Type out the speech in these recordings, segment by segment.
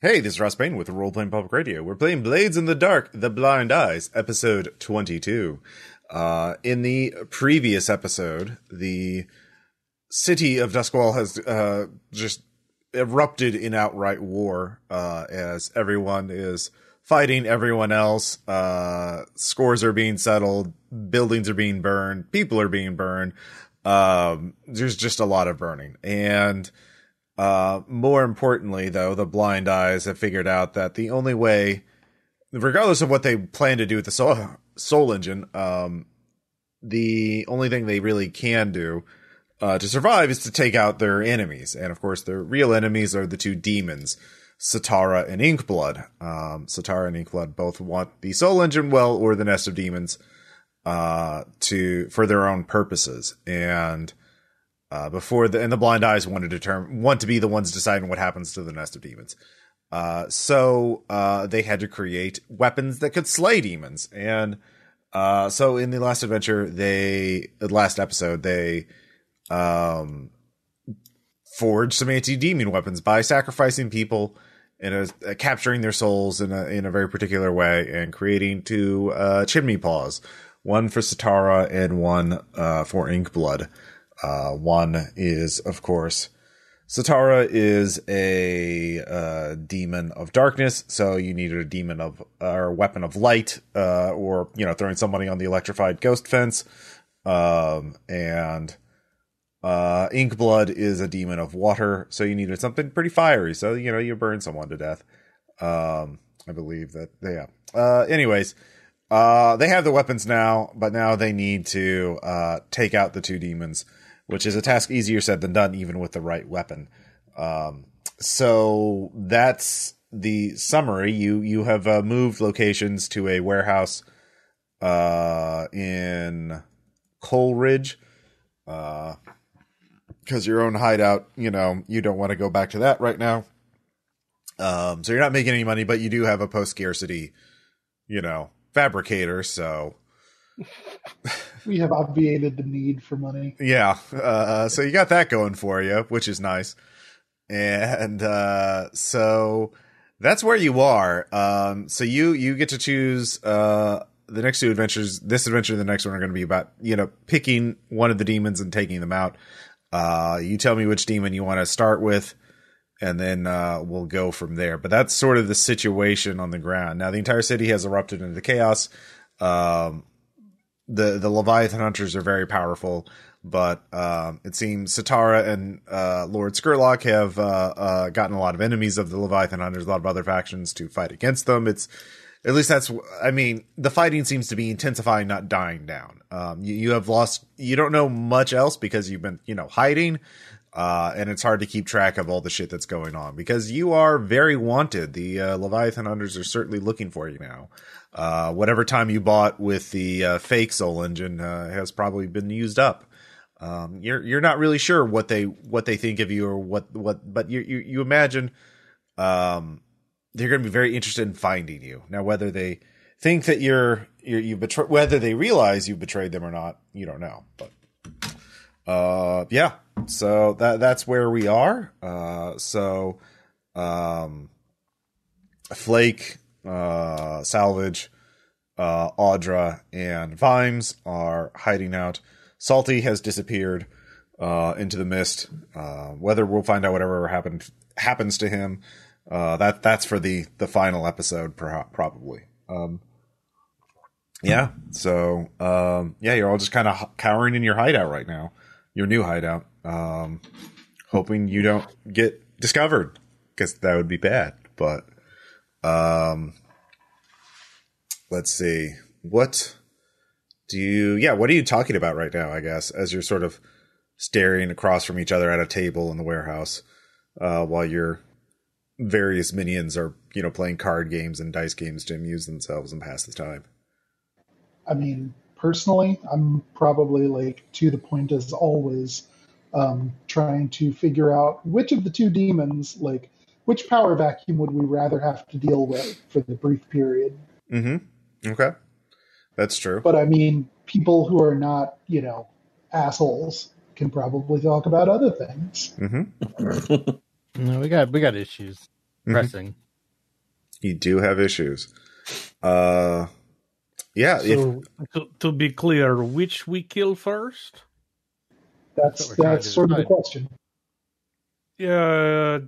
Hey, this is Ross Payne with Role Playing Public Radio. We're playing Blades in the Dark, The Blind Eyes, episode 22. In the previous episode, the city of Duskwall has just erupted in outright war as everyone is fighting everyone else. Scores are being settled, buildings are being burned, people are being burned. There's just a lot of burning. And more importantly, though, the Blind Eyes have figured out that the only way, regardless of what they plan to do with the Soul Engine, the only thing they really can do to survive is to take out their enemies. And of course, their real enemies are the two demons, Satara and Inkblood. Satara and Inkblood both want the Soul Engine well, or the Nest of Demons, for their own purposes. And the Blind Eyes want to be the ones deciding what happens to the Nest of Demons. So they had to create weapons that could slay demons. And so in the last episode, they forged some anti-demon weapons by sacrificing people and capturing their souls in a very particular way, and creating two chimney paws, one for Satara and one for Inkblood. One is, of course, Satara is a demon of darkness, so you needed a weapon of light, or throwing somebody on the electrified ghost fence. And Inkblood is a demon of water, so you needed something pretty fiery. So you burn someone to death. I believe that. Yeah. Anyways. They have the weapons now, but now they need to take out the two demons, which is a task easier said than done, even with the right weapon. So that's the summary. You have moved locations to a warehouse in Coleridge, because your own hideout, you don't want to go back to that right now. So you're not making any money, but you do have a post-scarcity, fabricator, so we have obviated the need for money. Yeah, so you got that going for you, which is nice. And so that's where you are. So you get to choose the next two adventures. This adventure and the next one are going to be about picking one of the demons and taking them out. You tell me which demon you want to start with, and then we'll go from there. But that's sort of the situation on the ground. Now, the entire city has erupted into chaos. The Leviathan Hunters are very powerful, but it seems Satara and Lord Skurlock have gotten a lot of enemies of the Leviathan Hunters, a lot of other factions to fight against them. The fighting seems to be intensifying, not dying down. You have lost, you don't know much else because you've been, hiding. And it's hard to keep track of all the shit that's going on because you are very wanted. The Leviathan Hunters are certainly looking for you now. Whatever time you bought with the fake Soul Engine has probably been used up. You're not really sure what they think of you or but you imagine they're going to be very interested in finding you. Now, whether they think that whether they realize you betrayed them or not, you don't know. But yeah. So that's where we are. Flake, Salvage, Audra, and Vimes are hiding out. Salty has disappeared into the mist. Whether we'll find out whatever happens to him. That's for the final episode, probably. Yeah. So you're all just kind of cowering in your hideout right now. Your new hideout. Hoping you don't get discovered, because that would be bad. But let's see. What are you talking about right now, I guess, as you're sort of staring across from each other at a table in the warehouse, while your various minions are, playing card games and dice games to amuse themselves and pass the time? I mean, personally, I'm probably to the point as always, trying to figure out which of the two demons, which power vacuum would we rather have to deal with for the brief period. Mm-hmm. Okay. That's true. But I mean, people who are not, assholes can probably talk about other things. Mm-hmm. No, we got issues. Pressing. You do have issues. Yeah. So, to be clear, which we kill first? That's sort of the question. The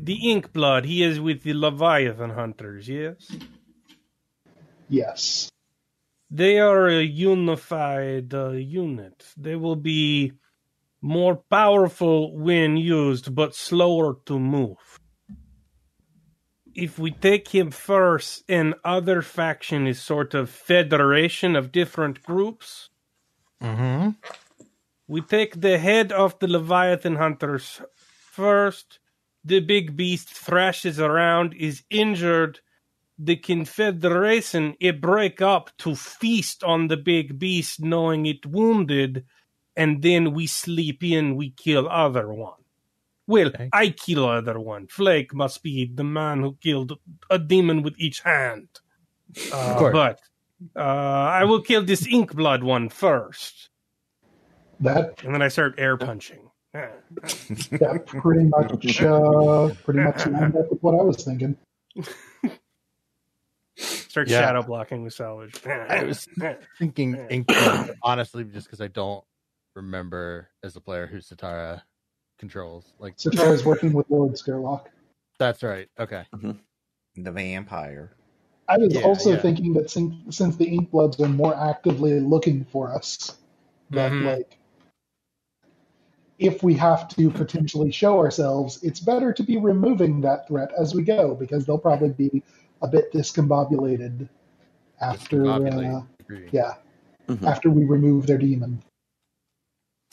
Inkblood, he is with the Leviathan Hunters, yes? Yes. They are a unified unit. They will be more powerful when used, but slower to move. If we take him first, an other faction is sort of federation of different groups. Mm-hmm. We take the head of the Leviathan Hunters first. The big beast thrashes around, is injured. The Confederation, it break up to feast on the big beast, knowing it wounded, and then we sleep in, we kill other one. Well, okay. I kill other one. Flake must be the man who killed a demon with each hand. Of course. But I will kill this Inkblood one first. And then I start air punching. That pretty much lined up with what I was thinking. Start shadow blocking with Salvage. I was thinking Inkblood, honestly, just because I don't remember as a player who Satara controls. Like Satara's working with Lord Skerlock. That's right. Okay. Mm-hmm. The vampire. I was also thinking that since the Inkbloods are more actively looking for us, that like if we have to potentially show ourselves, it's better to be removing that threat as we go, because they'll probably be a bit discombobulated after after we remove their demon.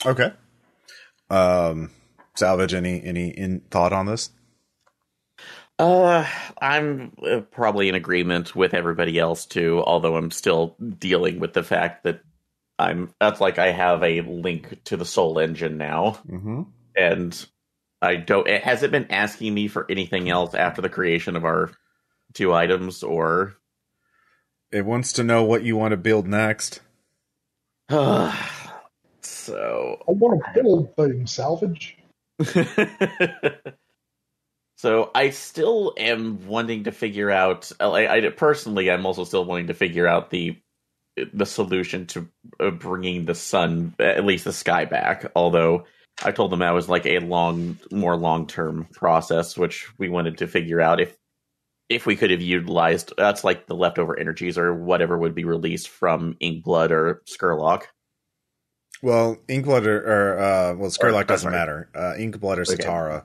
Okay. Salvage, any thought on this? I'm probably in agreement with everybody else too, although I'm still dealing with the fact that that's like I have a link to the Soul Engine now, and it hasn't been asking me for anything else after the creation of our 2 items, or it wants to know what you want to build next. So I want to build things, Salvage. So I still am wanting to figure out. I personally, I'm also still wanting to figure out the solution to bringing the sun, at least the sky, back. Although I told them that was like a more long-term process, which we wanted to figure out if we could have utilized. That's like the leftover energies or whatever would be released from Inkblood or Skerlock. Well, Inkblood or Skerlock doesn't matter. Inkblood or Satara.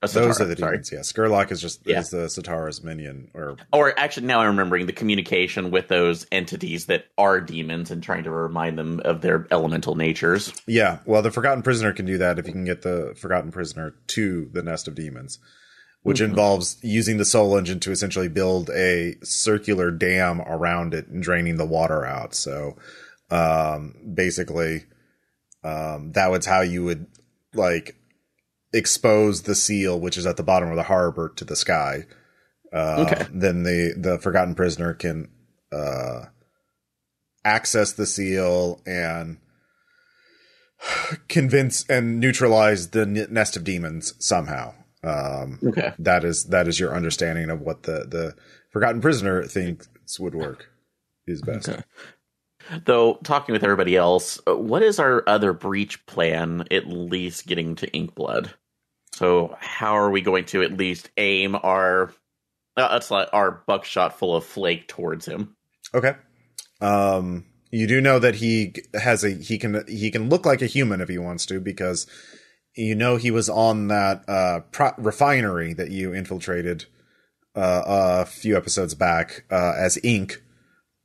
Those are the demons. Yeah, Skerlock is the Satara's minion, or actually, now I'm remembering the communication with those entities that are demons and trying to remind them of their elemental natures. Yeah, well, the Forgotten Prisoner can do that if you can get the Forgotten Prisoner to the Nest of Demons, which involves using the Soul Engine to essentially build a circular dam around it and draining the water out. So, basically, that was how you would expose the seal, which is at the bottom of the harbor, to the sky. Then the Forgotten Prisoner can access the seal and convince and neutralize the Nest of Demons somehow. That is your understanding of what the Forgotten Prisoner thinks would work is best. Okay. Though, talking with everybody else, what is our other breach plan, at least getting to Inkblood? So how are we going to at least aim our buckshot full of Flake towards him? Okay. You do know that he can look like a human if he wants to, because you know he was on that refinery that you infiltrated a few episodes back as Ink.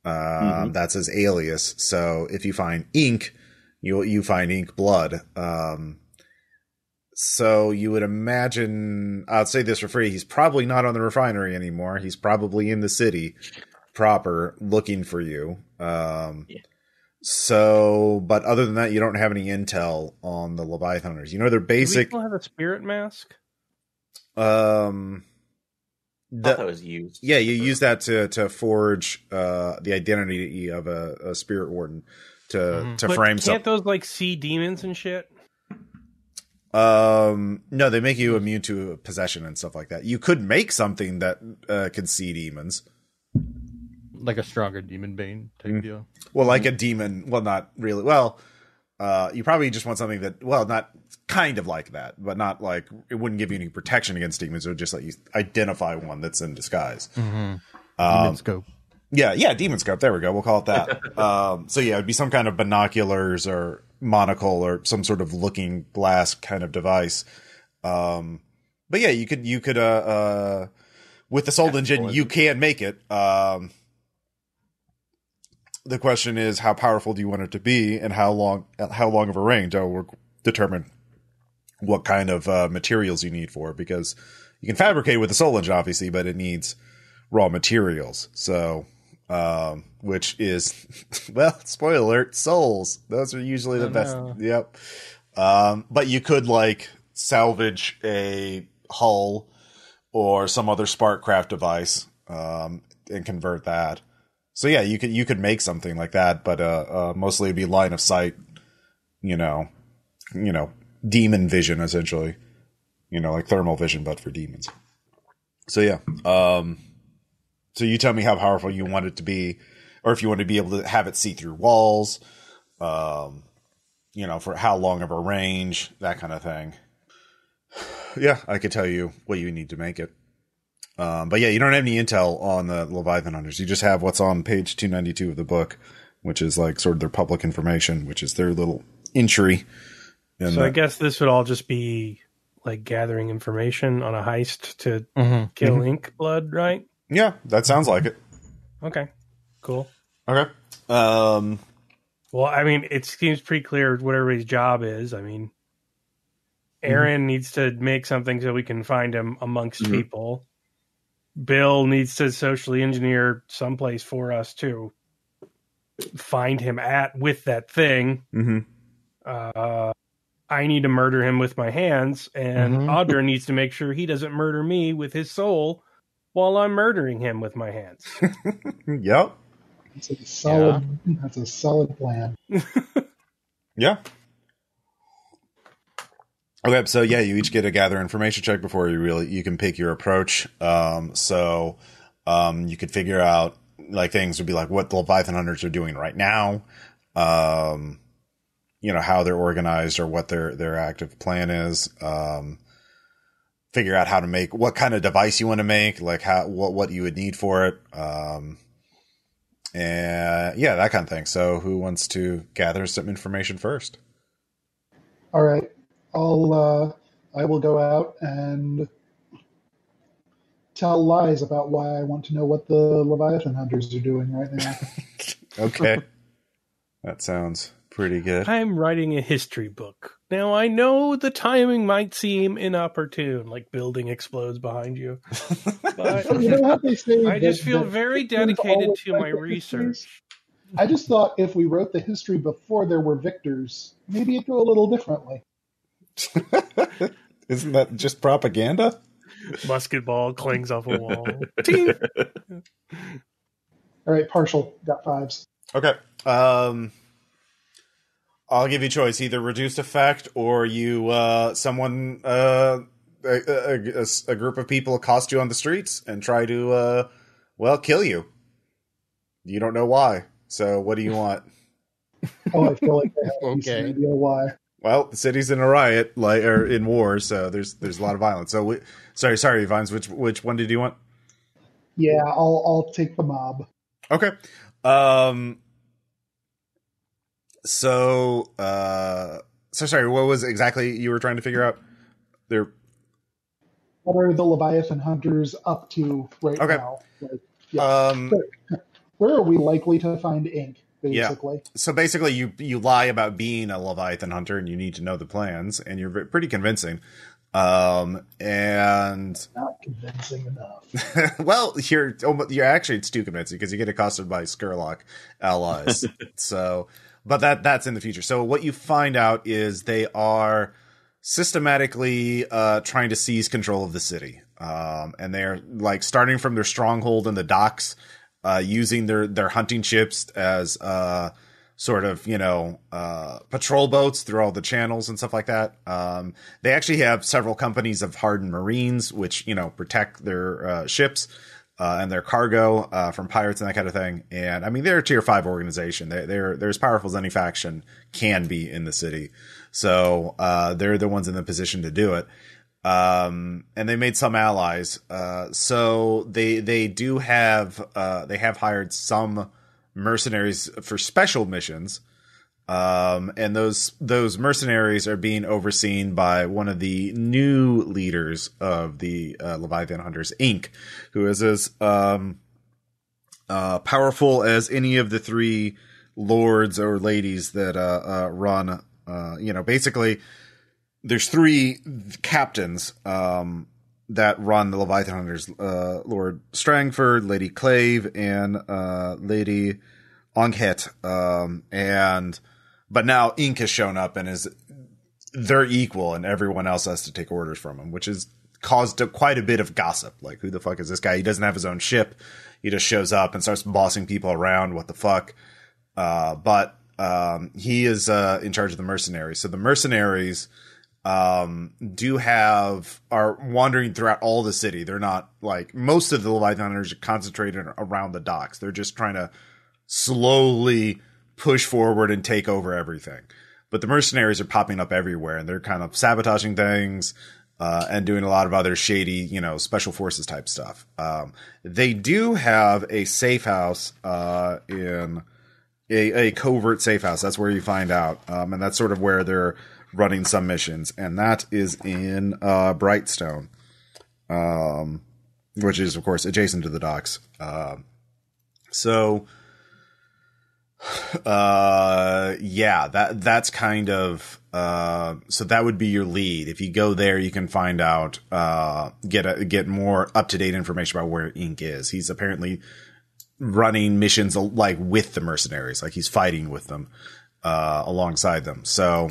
That's his alias. So if you find Ink, you find Inkblood. So you would imagine, I'll say this for free, he's probably not on the refinery anymore. He's probably in the city proper looking for you. So, but other than that, you don't have any intel on the Leviathan Hunters. You know, their basic... Do we still have a spirit mask? That was used. Yeah, you use that to forge the identity of a spirit warden to frame something. Can't those see demons and shit? No, they make you immune to possession and stuff like that. You could make something that could see demons. Like a stronger demon bane type deal. Well, like a demon. Well, not really. Well, you probably just want something that, well, not kind of like that, but not like it wouldn't give you any protection against demons. It would just let you identify one that's in disguise. Demon scope. Yeah, demon scope. There we go. We'll call it that. So yeah, it'd be some kind of binoculars or monocle or some sort of looking glass kind of device. But yeah, you could with the soul engine, you can make it. The question is, how powerful do you want it to be, and how long of a range? I will determine what kind of materials you need for it, because you can fabricate with the soul engine, obviously, but it needs raw materials. So, which is, well, spoiler alert, souls. Those are usually the best. No. Yep. But you could like salvage a hull or some other Sparkcraft device, and convert that. So yeah, you could make something like that, but mostly it'd be line of sight, you know, demon vision essentially, like thermal vision, but for demons. So yeah, so you tell me how powerful you want it to be, or if you want to be able to have it see through walls, for how long of a range, that kind of thing. Yeah, I could tell you what you need to make it. But yeah, you don't have any intel on the Leviathan Hunters. You just have what's on page 292 of the book, which is like sort of their public information, which is their little entry. So I guess this would all just be like gathering information on a heist to kill Inkblood, right? Yeah, that sounds like it. Okay, cool. Okay. Well, I mean, it seems pretty clear what everybody's job is. I mean, Aaron needs to make something so we can find him amongst people. Bill needs to socially engineer someplace for us to find him with that thing. I need to murder him with my hands, and Audra needs to make sure he doesn't murder me with his soul while I'm murdering him with my hands. Yep. That's a solid plan. Yeah. Okay, so yeah, you each get a gather information check before you can pick your approach. So you could figure out like things would be like what the Leviathan Hunters are doing right now, how they're organized or what their active plan is. Figure out how to make what kind of device you want to make, like what you would need for it, and yeah, that kind of thing. So who wants to gather some information first? All right. I will go out and tell lies about why I want to know what the Leviathan Hunters are doing right now. Okay. That sounds pretty good. I'm writing a history book. Now, I know the timing might seem inopportune, like building explodes behind you. But I just feel very dedicated to my research. I just thought if we wrote the history before there were victors, maybe it'd go a little differently. Isn't that just propaganda? Musket ball clings off a wall. Ting! All right, partial. Got 5s. Okay. I'll give you a choice. Either reduced effect or you, a group of people accost you on the streets and try to, kill you. You don't know why. So what do you want? Oh, I feel like I have Okay. no idea why. Well, the city's in a riot, or in war, so there's a lot of violence. So, sorry, Vimes. Which one did you want? Yeah, I'll take the mob. Okay. So sorry. What was exactly you were trying to figure out? There. What are the Leviathan Hunters up to right now? Where are we likely to find ink? Basically. Yeah. So basically, you lie about being a Leviathan hunter, and you need to know the plans, and you're pretty convincing. And not convincing enough. Well, you're actually it's too convincing because you get accosted by Skurlock allies. So, but that's in the future. So what you find out is they are systematically trying to seize control of the city, and they're like starting from their stronghold in the docks. Using their hunting ships as sort of, patrol boats through all the channels and stuff like that. They actually have several companies of hardened Marines, which, protect their ships and their cargo from pirates and that kind of thing. And I mean, they're a tier 5 organization. They're as powerful as any faction can be in the city. So they're the ones in the position to do it. And they made some allies. So they do have they have hired some mercenaries for special missions. And those mercenaries are being overseen by one of the new leaders of the Leviathan Hunters, Ink, who is as powerful as any of the 3 lords or ladies that run. Basically, there's 3 captains that run the Leviathan Hunters: Lord Strangford, Lady Clave, and Lady Onghet. But now Ink has shown up and they're equal, and everyone else has to take orders from him, which has caused quite a bit of gossip. Like, who the fuck is this guy? He doesn't have his own ship. He just shows up and starts bossing people around. What the fuck? But he is in charge of the mercenaries. So the mercenaries are wandering throughout all the city. They're not like most of the Leviathan Hunters are concentrated around the docks. They're just trying to slowly push forward and take over everything. But the mercenaries are popping up everywhere, and they're kind of sabotaging things and doing a lot of other shady, special forces type stuff. They do have a safe house in a covert safe house. That's where you find out. And that's sort of where they're running some missions. And that is in Brightstone, which is, of course, adjacent to the docks. That's kind of so that would be your lead. If you go there, you can find out get more up-to-date information about where Ink is. He's apparently running missions like with the mercenaries, like he's fighting with them alongside them. So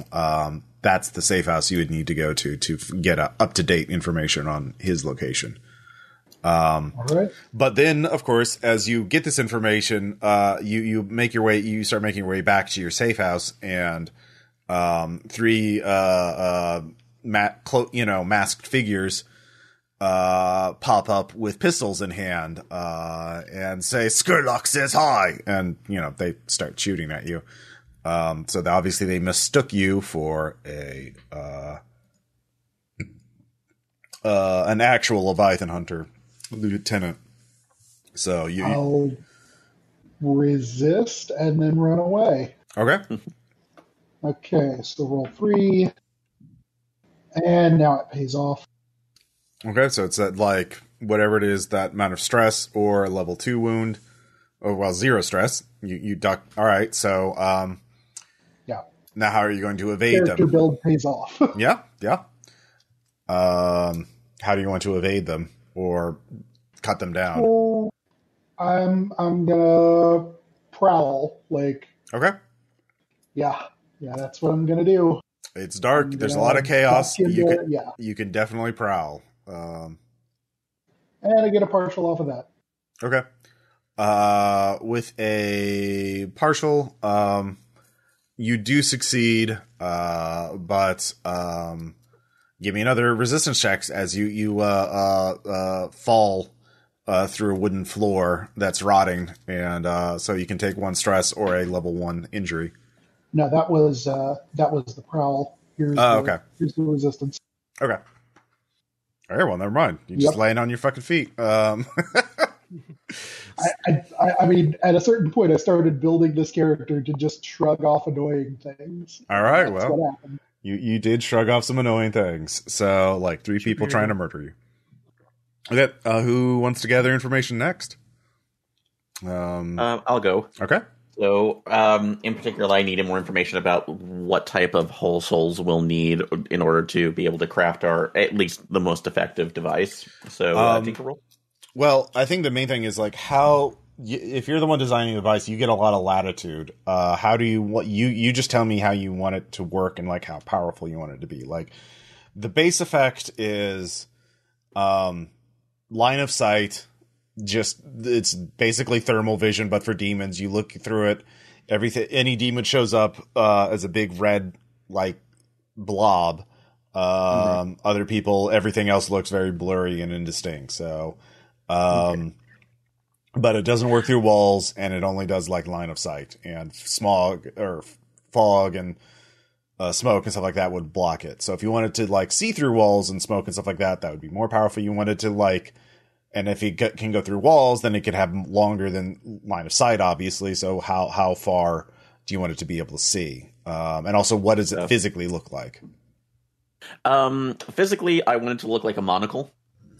that's the safe house you would need to go to get up-to-date information on his location. All right. But then, of course, as you get this information, you start making your way back to your safe house, and 3 masked figures pop up with pistols in hand and say, "Skurlock says hi," and they start shooting at you. So obviously they mistook you for an actual Leviathan hunter. Lieutenant. So I'll resist and then run away. Okay. Okay, so roll 3. And now it pays off. Okay, so it's at like whatever it is, that amount of stress or a level 2 wound. Oh, well, 0 stress. You duck. All right, so yeah. Now how are you going to evade Character them? build pays off. Yeah. How do you want to evade them? Or cut them down? Well, I'm gonna prowl. Okay. Yeah, that's what I'm gonna do. It's dark. There's a lot of chaos. You can definitely prowl. And I get a partial off of that. Okay. With a partial, you do succeed, but give me another resistance check as you fall through a wooden floor that's rotting, and so you can take 1 stress or a level 1 injury. No, that was the prowl. Here's the resistance. Okay. All right. Well, never mind. You're just laying on your fucking feet. I mean, at a certain point, I started building this character to just shrug off annoying things. All right. That's what happened. You did shrug off some annoying things. So, like 3 people trying to murder you. Okay, who wants to gather information next? I'll go. Okay. So, in particular, I needed more information about what type of whole souls we'll need in order to be able to craft at least the most effective device. So, take a roll. Well, I think the main thing is like if you're the one designing the device, you get a lot of latitude. How do you just tell me how you want it to work and like how powerful you want it to be. Like the base effect is line of sight. It's basically thermal vision, but for demons. You look through it, everything, any demon shows up as a big red like blob. Other people, everything else looks very blurry and indistinct. So, but it doesn't work through walls, and it only does like line of sight, and smog or fog and smoke and stuff like that would block it. So if you wanted to like see through walls and smoke and stuff like that, that would be more powerful. You wanted to like, and if it can go through walls, then it could have longer than line of sight, obviously. So how far do you want it to be able to see? And also, what does it physically look like? Physically, I want it to look like a monocle.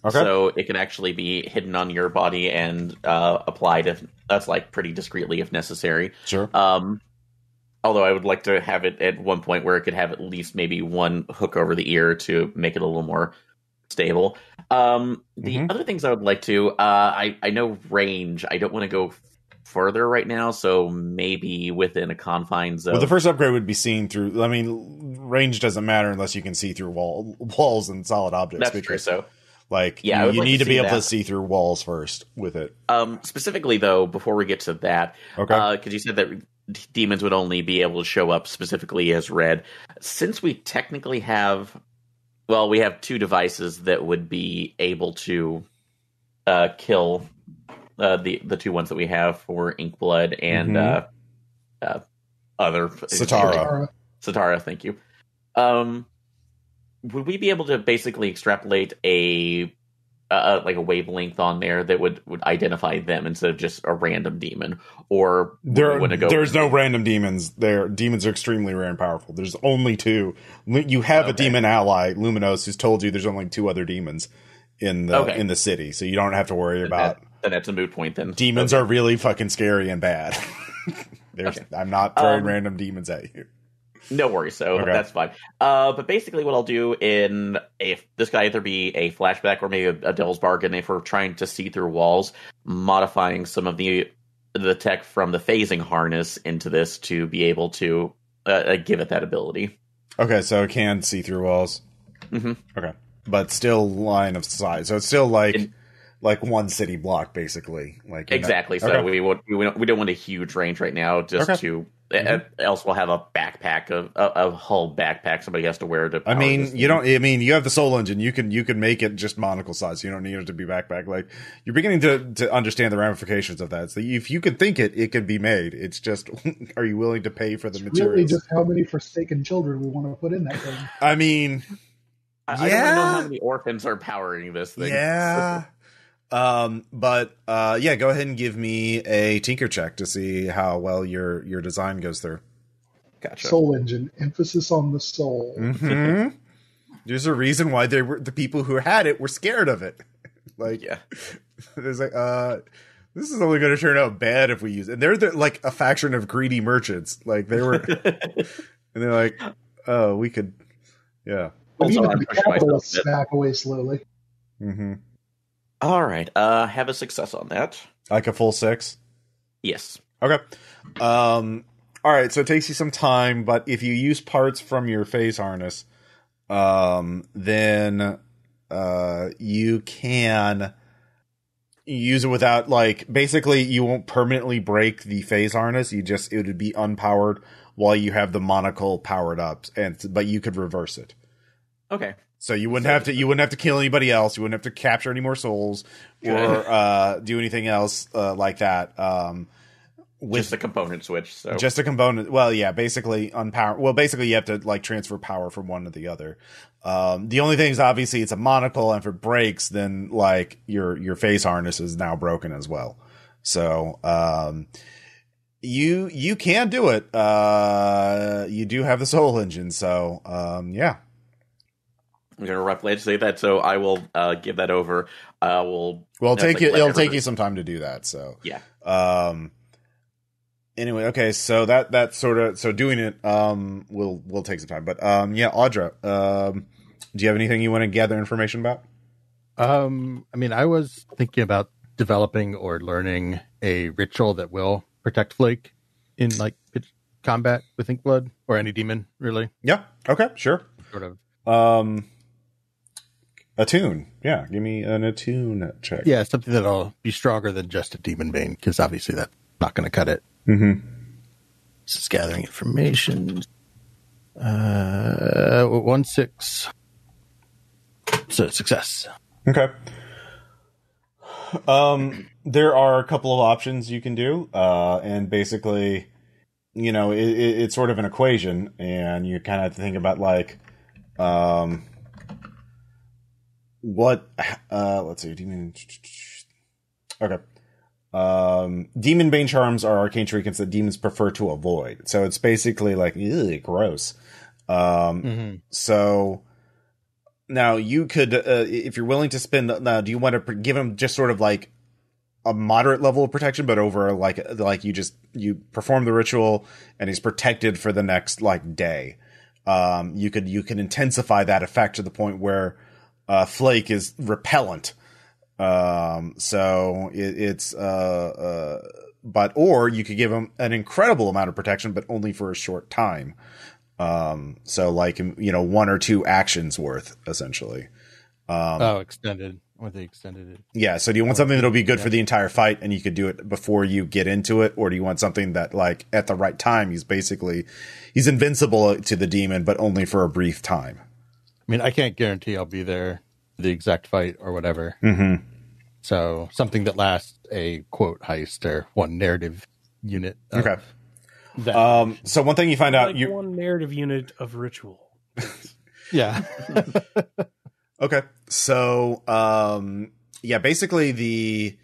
Okay. So it can actually be hidden on your body and applied if that's like pretty discreetly if necessary. Sure. Although I would like to have it at one point where it could have at least maybe one hook over the ear to make it a little more stable. The other things I would like to, I know range. I don't want to go further right now, so maybe within a confines of... Well, the first upgrade would be seeing through... I mean, range doesn't matter unless you can see through walls and solid objects. That's true, so... Like, yeah, you need to be able to see through walls first with it. Specifically, though, before we get to that, because you said that demons would only be able to show up specifically as red. Since we technically have... Well, we have two devices that would be able to kill the two ones that we have for Inkblood and other... Satara, thank you. Would we be able to basically extrapolate a wavelength on there that would identify them instead of just a random demon? Or there's no random demons. Demons are extremely rare and powerful. There's only two. You have a demon ally, Luminos, who's told you there's only two other demons in the city, so you don't have to worry about. Then that's a moot point. Then demons are really fucking scary and bad. I'm not throwing random demons at you. No worries, so that's fine. But basically what I'll do if this could either be a flashback or maybe a devil's bargain if we're trying to see through walls, modifying some of the tech from the phasing harness into this to be able to give it that ability. Okay, so it can see through walls. Mm-hmm. Okay, but still line of sight. So it's still like one city block, basically. Like exactly. So we don't want a huge range right now, just to... Else we'll have a backpack, a hull backpack somebody has to wear to. I mean, you have the soul engine. You can make it just monocle size. You don't need it to be backpack. Like you're beginning to understand the ramifications of that. So if you could think it could be made. It's just, are you willing to pay for the materials? Really, just how many forsaken children we want to put in that thing? I mean, I don't know how many orphans are powering this thing. Yeah. Go ahead and give me a tinker check to see how well your design goes through. Gotcha. Soul engine, emphasis on the soul. Mm-hmm. There's a reason why the people who had it were scared of it. There's this is only going to turn out bad if we use it. And they're like a faction of greedy merchants. Like they were, and they're like, oh, we could, yeah. But even the capitalists back away slowly. Mm-hmm. All right. Have a success on that. Like a full 6? Yes. Okay. All right. So it takes you some time, but if you use parts from your phase harness, then you can use it without basically you won't permanently break the phase harness. It would be unpowered while you have the monocle powered up, but you could reverse it. Okay. So you wouldn't have to kill anybody else. You wouldn't have to capture any more souls or do anything else like that. Just a component switch. So just a component. Well, yeah, basically unpower. Well, basically you have to transfer power from one to the other. The only thing is obviously it's a monocle, and if it breaks, then your phase harness is now broken as well. So you can do it. You do have the soul engine, so yeah. I'm going to roughly say that, so I will give that over. It'll take you some time to do that. So yeah. Anyway, okay, so that sort of doing it will take some time, but yeah, Audra, do you have anything you want to gather information about? I mean, I was thinking about developing or learning a ritual that will protect Flake in combat with Inkblood or any demon, really. Yeah. Okay. Sure. Sort of. Attune. Yeah, give me an attune check. Yeah, something that'll be stronger than just a demon bane, because obviously that's not going to cut it. Mm-hmm. Just gathering information. 1-6. So success. Okay. There are a couple of options you can do, and basically, it's sort of an equation, and you kind of think about like, what? Let's see, demon. Okay. Demon Bane charms are arcane shurikens that demons prefer to avoid. So it's basically like, ew, gross. So now you could, if you're willing to spend, now do you want to give him just sort of like a moderate level of protection, but over like you perform the ritual and he's protected for the next like day. You could intensify that effect to the point where, Flake is repellent. So or you could give him an incredible amount of protection, but only for a short time. So like, 1 or 2 actions worth, essentially. Extended. Or they extended it. Yeah. So do you want something that'll be good for the entire fight and you could do it before you get into it? Or do you want something that like at the right time, he's invincible to the demon, but only for a brief time? I mean, I can't guarantee I'll be there for the exact fight or whatever. Mm-hmm. So something that lasts a quote heist or one narrative unit. Okay. So one thing you find out, one narrative unit of ritual. Yeah. Okay. So, basically the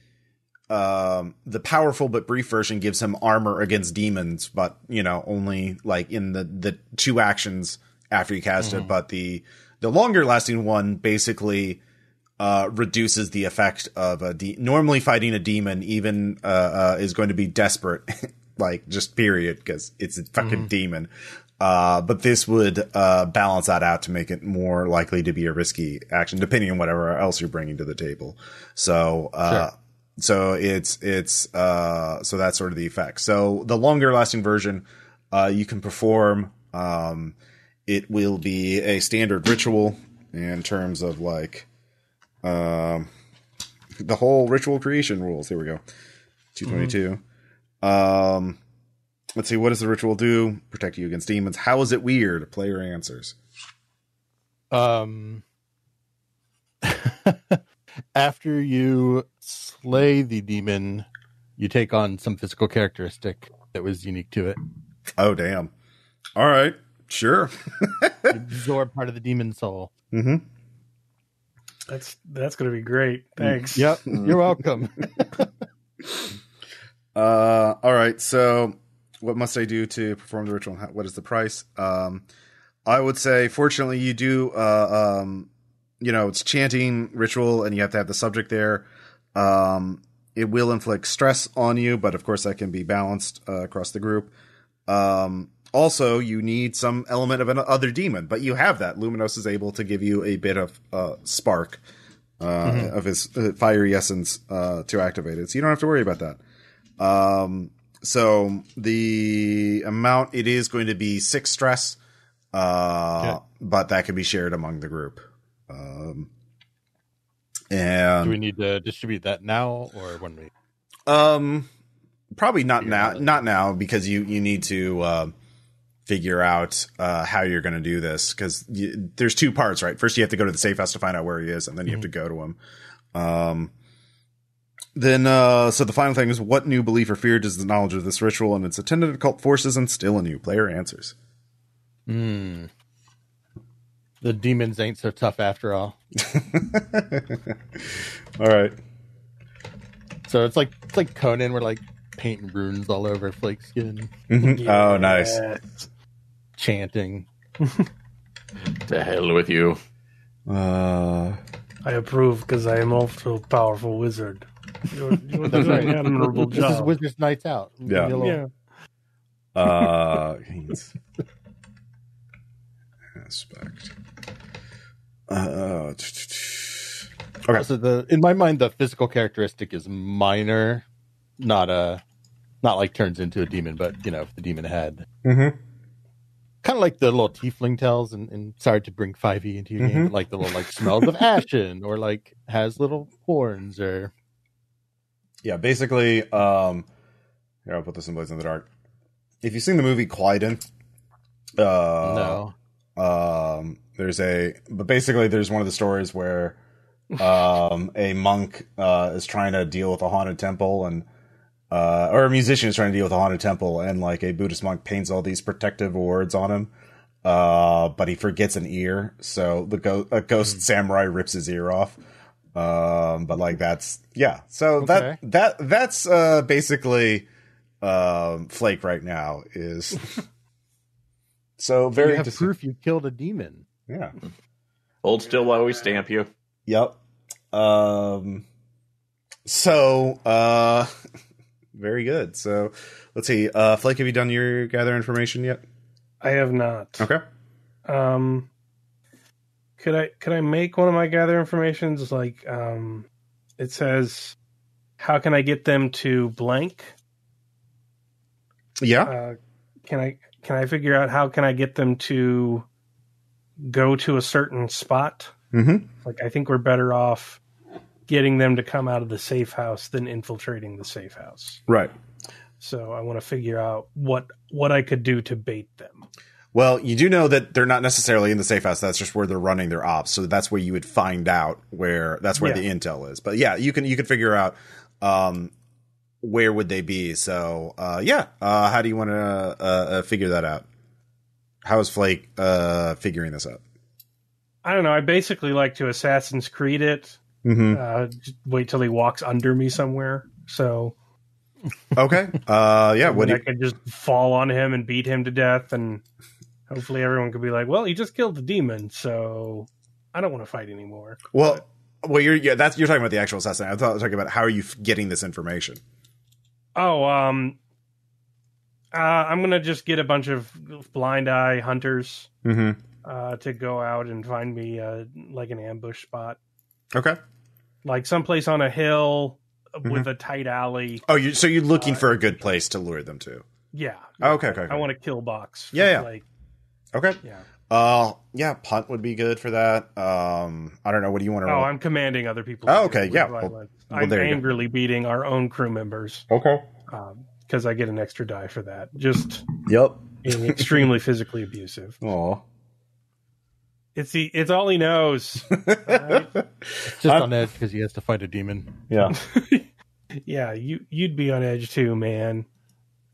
powerful but brief version gives him armor against demons, but only like in the 2 actions after you cast it. But the longer lasting one basically reduces the effect of normally fighting a demon even is going to be desperate, like just period, because it's a fucking demon. But this would balance that out to make it more likely to be a risky action, depending on whatever else you're bringing to the table. So, so so that's sort of the effect. So the longer lasting version, you can perform. It will be a standard ritual in terms of like the whole ritual creation rules. Here we go. 222. Let's see, what does the ritual do? Protect you against demons. How is it weird? Player answers. After you slay the demon, you take on some physical characteristic that was unique to it. Oh, damn. All right. Sure. You absorb part of the demon soul. Mm-hmm. That's going to be great. Thanks. Yep. You're welcome. All right. So what must I do to perform the ritual? What is the price? I would say, fortunately, you do, it's chanting ritual and you have to have the subject there. It will inflict stress on you, but of course that can be balanced across the group. Also, you need some element of another demon, but you have that. Luminos is able to give you a bit of spark of his fiery essence to activate it, so you don't have to worry about that. So the amount, it is going to be 6 stress, but that can be shared among the group. And do we need to distribute that now or when we? Probably not now. Not now, because you need to figure out how you're going to do this, because there's 2 parts, right? First, you have to go to the safe house to find out where he is, and then you have to go to him. Then, so the final thing is, what new belief or fear does the knowledge of this ritual and its attendant occult forces instill in you? Player answers. The demons ain't so tough after all. All right. So it's like Conan, we're like painting runes all over Flake's skin. Mm-hmm. Yeah. Oh, nice. Chanting. To hell with you. I approve, because I am also a powerful wizard. You're doing an admirable job. This is Wizard's Nights Out. Yeah. Aspect. Okay. So in my mind, the physical characteristic is minor, not like turns into a demon, but if the demon had. Mm-hmm. Kind of like the little tiefling tells, and sorry to bring 5e into your game, but like the little like smells of ashen, or like has little horns, or yeah, basically. Here, I'll put this in Blades in the Dark. if you've seen the movie Quiden, No. but basically there's one of the stories where a monk is trying to deal with a haunted temple, and or a musician is trying to deal with a haunted temple, and like a Buddhist monk paints all these protective wards on him, but he forgets an ear, so a ghost samurai rips his ear off. But like that's so Okay. that's basically Flake right now is so very You have interesting. proof you killed a demon. Yeah. Hold still while we stamp you. Yep. So very good. So let's see. Flake, have you done your gather information yet? I have not. Okay. Could I make one of my gather informations like it says, how can I get them to blank? Yeah. Can I figure out how can I get them to go to a certain spot? Mm-hmm. Like, I think we're better off getting them to come out of the safe house than infiltrating the safe house. Right. So I want to figure out what I could do to bait them. Well, you do know that they're not necessarily in the safe house. That's just where they're running their ops. So that's where you would find out where the intel is. But yeah, you can figure out where would they be. So how do you want to figure that out? How is Flake figuring this out? I don't know. I basically like to Assassin's Creed it. Mm-hmm. Just wait till he walks under me somewhere. So Okay. What do I you? could just fall on him and beat him to death, and hopefully everyone could be like, "Well, he just killed the demon, so I don't want to fight anymore." Well, you're talking about the actual assassin. I thought I was talking about how are you getting this information. Oh, I'm gonna just get a bunch of blind eye hunters to go out and find me like an ambush spot, Okay. like someplace on a hill with a tight alley. Oh, you're looking for a good place to lure them to. Yeah. Okay. I want a kill box. Yeah. Like, Okay. yeah. Punt would be good for that. I don't know. What do you want to roll? I'm commanding other people. Oh, to do okay, it with yeah. violence. Well, I'm there you go. angrily beating our own crew members Okay. because I get an extra die for that. Just Yep. being extremely physically abusive. Aw. It's all he knows. All right? Just on edge because he has to fight a demon. Yeah. Yeah, you'd be on edge too, man.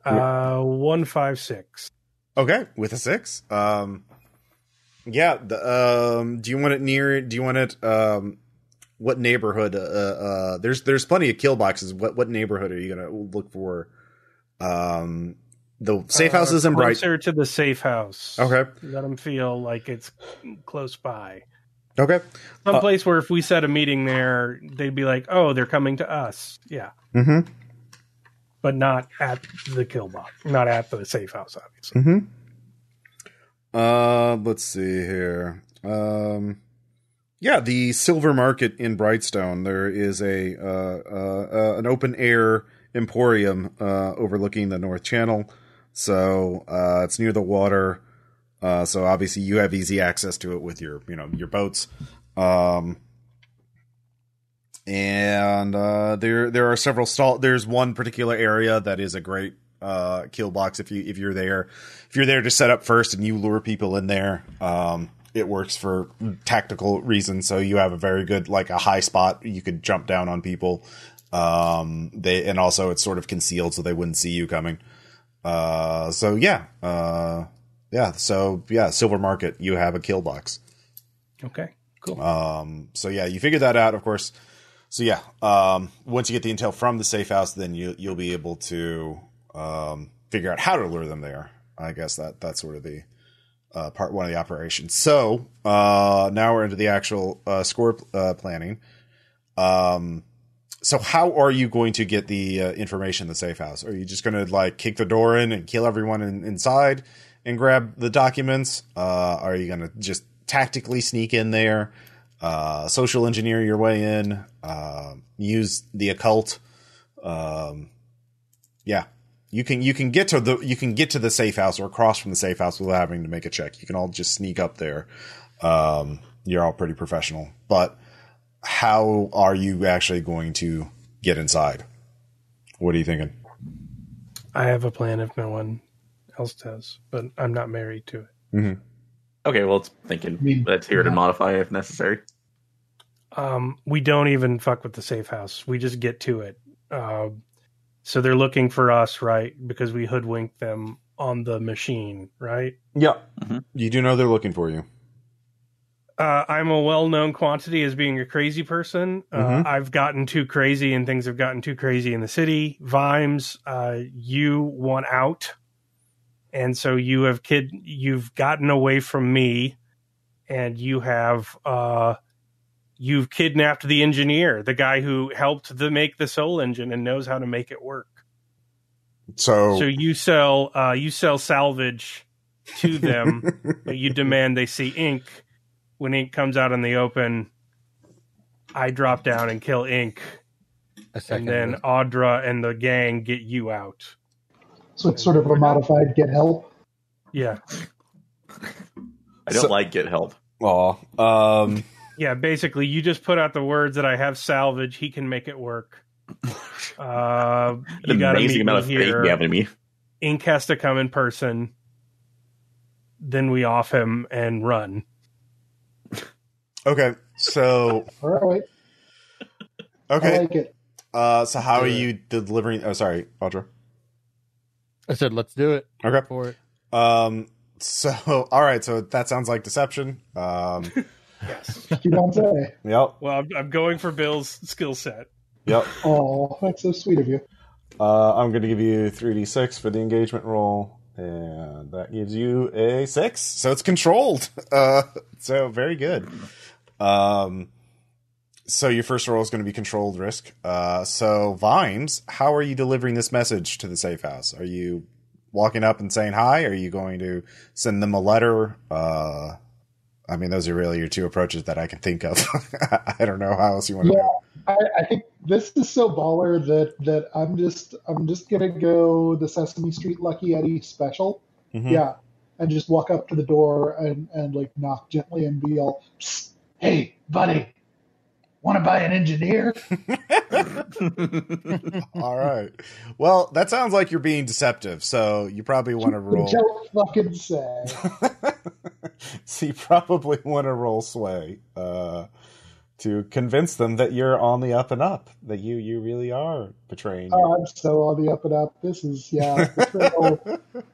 156. Okay, with a 6. Do you want it near? Do you want it? What neighborhood? There's plenty of kill boxes. What neighborhood are you gonna look for? The safe house is in Bright. Closer to the safe house. Okay. Let them feel like it's close by. Okay. Someplace where if we set a meeting there, they'd be like, "Oh, they're coming to us." Yeah. Mm-hmm. But not at the kill box, not at the safe house, obviously. Mm-hmm. Let's see here. The Silver Market in Brightstone. There is an open air emporium overlooking the North Channel. So it's near the water. So obviously you have easy access to it with your boats. And there are several there's one particular area that is a great kill box if you're there to set up first and you lure people in there. It works for tactical reasons, so you have a very good, like, a high spot you could jump down on people. And also it's sort of concealed so they wouldn't see you coming. Silver Market, you have a kill box. Okay, cool. You figured that out, of course. So yeah, once you get the intel from the safe house, then you'll be able to figure out how to lure them there. I guess that's sort of the part one of the operation. So now we're into the actual score planning. So how are you going to get the information in the safe house? Are you just going to, like, kick the door in and kill everyone inside and grab the documents? Are you going to just tactically sneak in there, social engineer your way in, use the occult? You can get to the safe house or across from the safe house without having to make a check. You can all just sneak up there. You're all pretty professional, but how are you actually going to get inside? What are you thinking? I have a plan if no one else does, but I'm not married to it. Mm-hmm. Okay, well, it's thinking. Let's hear it and modify if necessary. We don't even fuck with the safe house. We just get to it. So they're looking for us, right? Because we hoodwinked them on the machine, right? Yeah. Mm-hmm. You do know they're looking for you. I'm a well-known quantity as being a crazy person. I've gotten too crazy and things have gotten too crazy in the city. Vimes, you want out. And so you've gotten away from me and you've kidnapped the engineer, the guy who helped to make the soul engine and knows how to make it work. So you sell salvage to them, but you demand they see ink. When ink comes out in the open, I drop down and kill ink. And then Audra and the gang get you out. So it's sort of a modified get help? Yeah. I don't like get help. Aw. Yeah, basically, you just put out the words that I have salvage. He can make it work. You got amazing amount of faith you have in me. Ink has to come in person. Then we off him and run. Okay, so... All right. Okay. I like it. So how are you delivering... Oh, sorry, Audra. I said, let's do it. Okay. For it. So, all right, so that sounds like deception. Yes. You don't say. Yep. Well, I'm going for Bill's skill set. Yep. Oh, that's so sweet of you. I'm going to give you 3d6 for the engagement roll, and that gives you a 6. So it's controlled. So very good. So your first roll is going to be controlled risk. So Vimes, how are you delivering this message to the safe house? Are you walking up and saying hi? Are you going to send them a letter? I mean, those are really your two approaches that I can think of. I don't know how else you want to do it. I think this is so baller that I'm just gonna go the Sesame Street Lucky Eddie special. Mm-hmm. Yeah. And just walk up to the door and like knock gently and be all, "Psst, hey, buddy, want to buy an engineer?" All right. Well, that sounds like you're being deceptive, so you probably want to roll. Don't fucking say. So you probably want to roll sway to convince them that you're on the up and up, that you really are betraying. Oh, I'm so on the up and up. This is,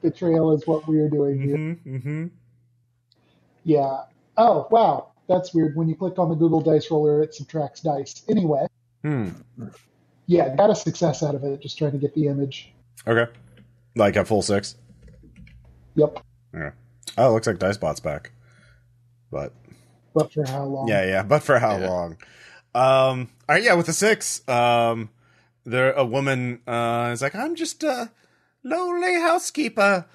betrayal is what we are doing here. Mm-hmm, mm-hmm. Yeah. Oh, wow. That's weird. When you click on the Google Dice Roller, it subtracts dice. Anyway. Yeah, got a success out of it, just trying to get the image. Okay. Like a full 6? Yep. Yeah. Oh, it looks like DiceBot's back. But for how long? Yeah, but for how long? All right, yeah, with the 6, a woman is like, I'm just a lowly housekeeper,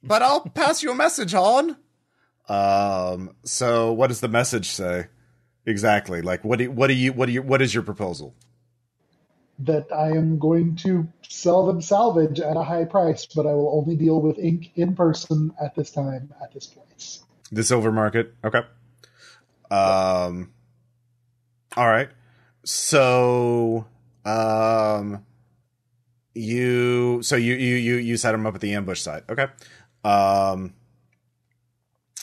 but I'll pass you a message on. So what does the message say? Exactly. Like, what is your proposal? That I am going to sell them salvage at a high price, but I will only deal with ink in person at this time, at this place. The silver market. Okay. All right. So, you set them up at the ambush side. Okay.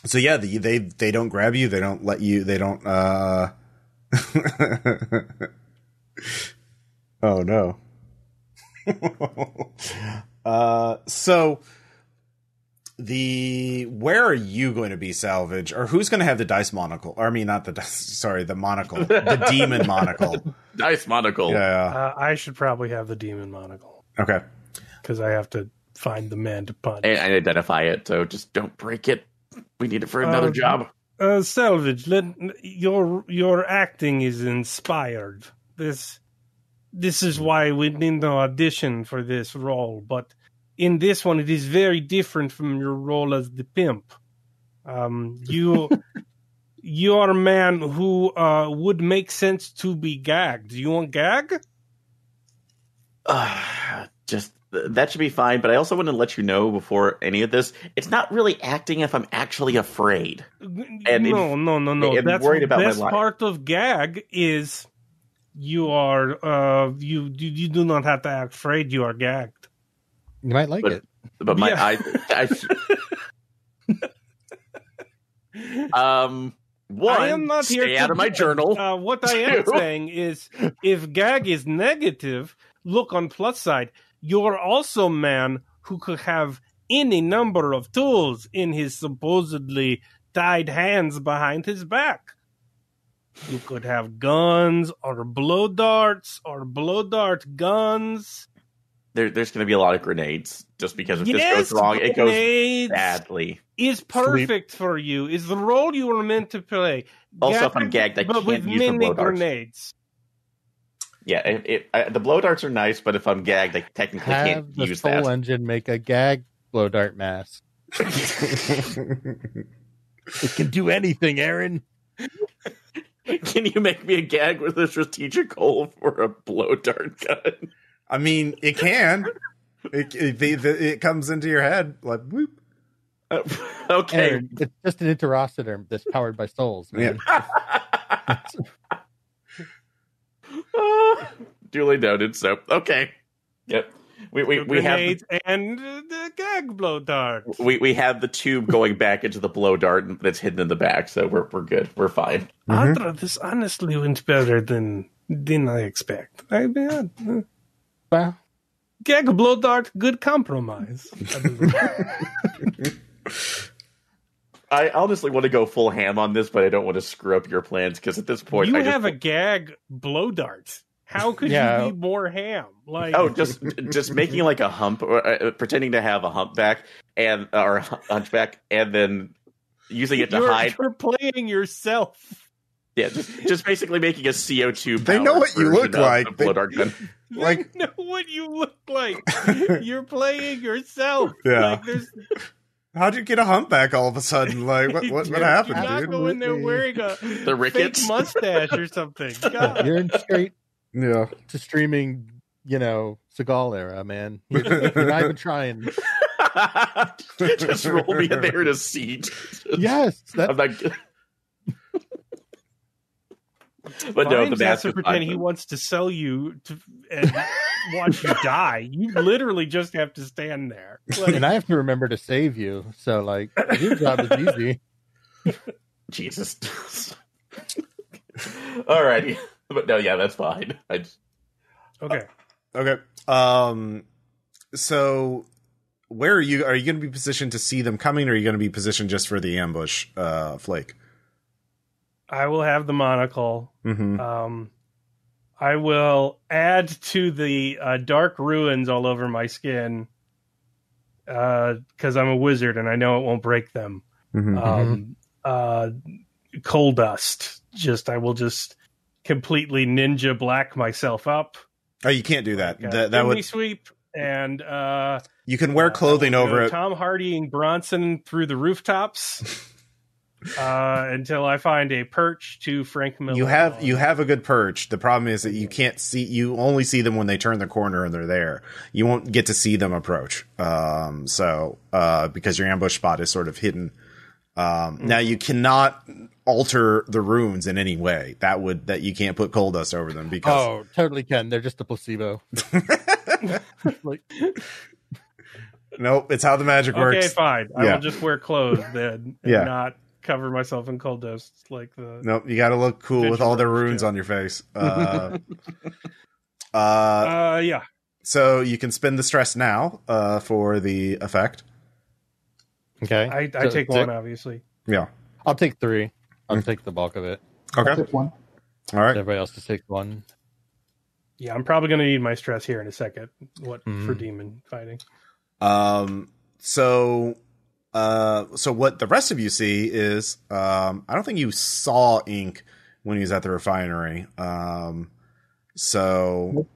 So yeah, they don't grab you. They don't let you. They don't. Oh no. So where are you going to be Salvage, or who's going to have the dice monocle? Or I mean, not the dice. Sorry, the monocle, the demon monocle. Dice monocle. Yeah. I should probably have the demon monocle. Okay. Because I have to find the man to punch and identify it. So just don't break it. We need it for another job. Salvage, your acting is inspired. This is why we need no audition for this role, but in this one, it is very different from your role as the pimp. You are a man who would make sense to be gagged. Do you want gag? Just that should be fine, but I also want to let you know before any of this, it's not really acting if I'm actually afraid. And no. That's worried about best my life. Part of gag is you are you do not have to act afraid. You are gagged. You might like it. But my one, I am not here stay to out of my journal. What I am saying is, if gag is negative, look on plus side. You're also a man who could have any number of tools in his supposedly tied hands behind his back. You could have guns or blow darts or blow dart guns. There's going to be a lot of grenades, just because if this goes wrong, it goes badly. Is perfect for you. Is the role you were meant to play. Also, if I'm gagged, I can't with use the blow darts. grenades. Yeah, the blow darts are nice, but if I'm gagged, I technically can't use that. Have the Soul Engine make a gag blow dart mask. It can do anything, Aaron. Can you make me a gag with a strategic hole for a blow dart gun? I mean, it can. It comes into your head like whoop. Okay, Aaron, it's just an interocitor that's powered by souls, man. Yeah. Duly noted. So, okay, yep. We have and the gag blow dart. We have the tube going back into the blow dart that's hidden in the back, so we're good. We're fine. Audra, this honestly went better than I expect. Well, gag blow dart, good compromise. I honestly want to go full ham on this, but I don't want to screw up your plans because at this point, you have a gag blow dart. How could you be more ham? Like, just making like a hump, or pretending to have a humpback or hunchback, and then using it to hide. You're playing yourself. Yeah, just basically making a CO2. They know what you look like. Blow dart gun. They know what you look like. You're playing yourself. Yeah. Like, how'd you get a humpback all of a sudden? Like, what happened, dude? You're not going there wearing the rickets fake mustache or something. God. You're in straight to streaming, Seagal era, man. You're not even trying. Just roll me in there in a seat. Yes. I'm not... But no, the mask to pretend he wants to sell you and watch you die. You literally just have to stand there. Like, and I have to remember to save you. So, your job is easy. Jesus. Alrighty. But no, yeah, that's fine. Okay. Okay. So, where are you? Are you going to be positioned to see them coming, or are you going to be positioned just for the ambush, Flake? I will have the monocle. Mm-hmm. I will add to the dark ruins all over my skin because I'm a wizard and I know it won't break them. Coal dust. I will just completely ninja black myself up. Oh, you can't do that. That would sweep. And you can wear clothing over it. Tom Hardy and Bronson through the rooftops. Until I find a perch to Frank Miller. You have a good perch. The problem is that you can't see. You only see them when they turn the corner and they're there. You won't get to see them approach. Because your ambush spot is sort of hidden. Now you cannot alter the runes in any way. That you can't put coal dust over them because totally can. They're just a placebo. Nope, it's how the magic works. Okay, fine. I will just wear clothes then and not cover myself in coal dust like the. Nope, you got to look cool with all the runes on your face. Yeah. So you can spend the stress now for the effect. Okay. I take one, obviously. Yeah. I'll take 3. I'll take the bulk of it. Okay. I'll take 1. All right. Everybody else to take 1. Yeah, I'm probably going to need my stress here in a second. For demon fighting? So what the rest of you see is, I don't think you saw Ink when he was at the refinery. So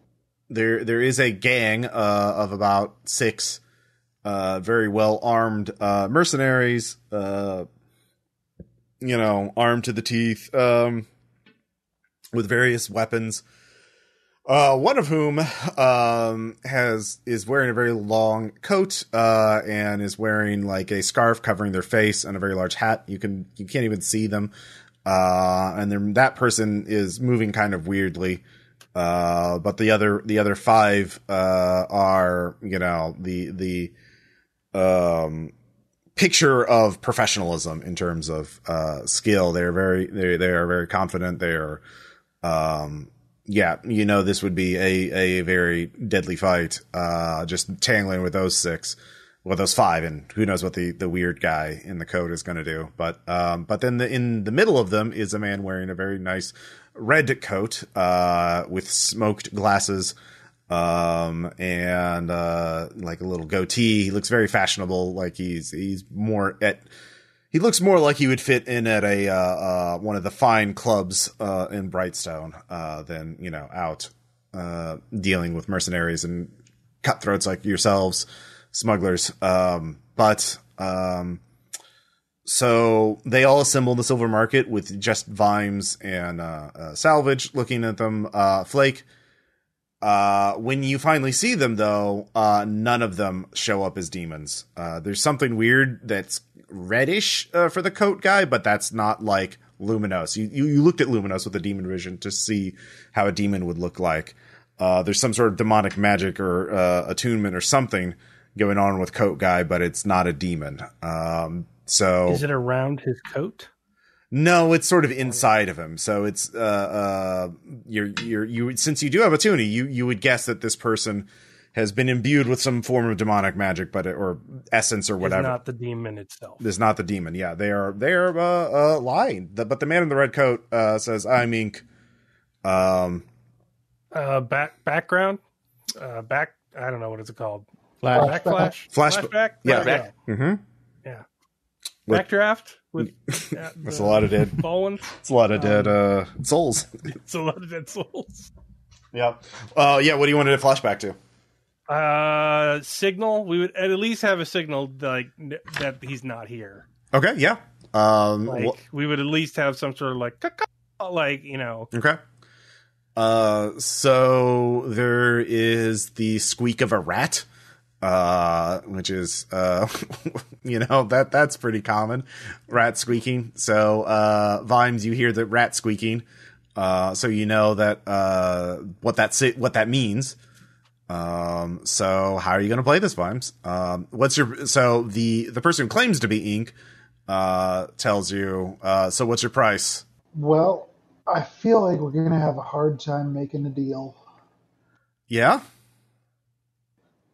there is a gang of about 6 very well armed mercenaries, armed to the teeth, with various weapons. One of whom is wearing a very long coat and is wearing like a scarf covering their face and a very large hat. You can't even see them. And then that person is moving kind of weirdly. But the other 5 are the picture of professionalism in terms of skill. They are very confident. They are this would be a very deadly fight. Just tangling with those those 5, and who knows what the weird guy in the coat is going to do. But then in the middle of them is a man wearing a very nice red coat with smoked glasses. And like a little goatee. He looks very fashionable. Like he looks more like he would fit in at a one of the fine clubs in Brightstone than out dealing with mercenaries and cutthroats like yourselves, smugglers. So they all assemble in the silver market with just Vimes and Salvage looking at them. Flake. When you finally see them, though, none of them show up as demons. There's something weird that's reddish for the coat guy, but that's not like Luminos. You looked at Luminos with the demon vision to see how a demon would look like. There's some sort of demonic magic or attunement or something going on with coat guy, but it's not a demon. So is it around his coat? No, it's sort of inside of him. So it's you since you do have a tuni, you would guess that this person has been imbued with some form of demonic magic, or essence or whatever. It's not the demon itself. It's not the demon. Yeah, they are lying. But the man in the red coat says, "I'm Ink." Background. I don't know what it's called. Flashback. Yeah. Mm-hmm. Yeah. Backdraft with that's a lot of dead Bowens. It's a lot of dead souls. It's a lot of dead souls. Yeah. What do you want to flashback to? Signal. We would at least have a signal like that he's not here. Okay. Yeah. We would at least have some sort of Okay. So there is the squeak of a rat. Which is, that's pretty common. Rat squeaking. So, Vimes, you hear the rat squeaking. So you know that, what that means. So how are you going to play this, Vimes? The person who claims to be Ink, tells you, so what's your price? Well, I feel like we're going to have a hard time making a deal. Yeah?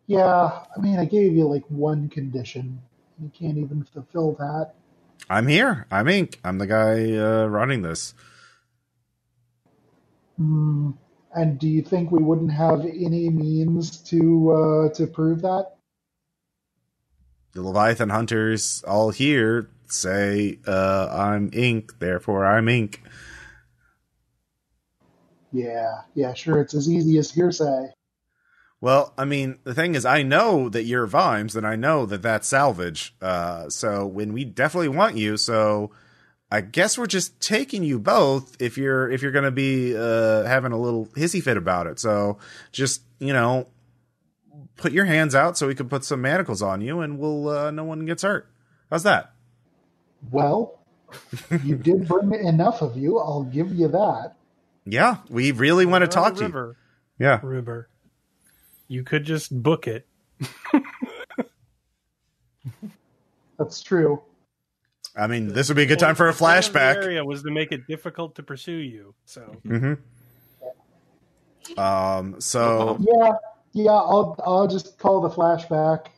Yeah, I mean, I gave you like one condition. You can't even fulfill that. I'm here. I'm Ink. I'm the guy running this. And do you think we wouldn't have any means to prove that? The Leviathan hunters all here say, I'm Ink, therefore I'm Ink. Yeah, sure. It's as easy as hearsay. Well, I mean, the thing is, I know that you're Vimes, and I know that that's Salvage. So when we definitely want you, so I guess we're just taking you both if you're going to be having a little hissy fit about it. So just, put your hands out so we can put some manacles on you, and we'll no one gets hurt. How's that? Well, you did bring enough of you. I'll give you that. Yeah, we really want to talk to you. Yeah, River. You could just book it. That's true. I mean, this would be a good time for a flashback. The area was to make it difficult to pursue you. So. Mm-hmm. I'll just call the flashback.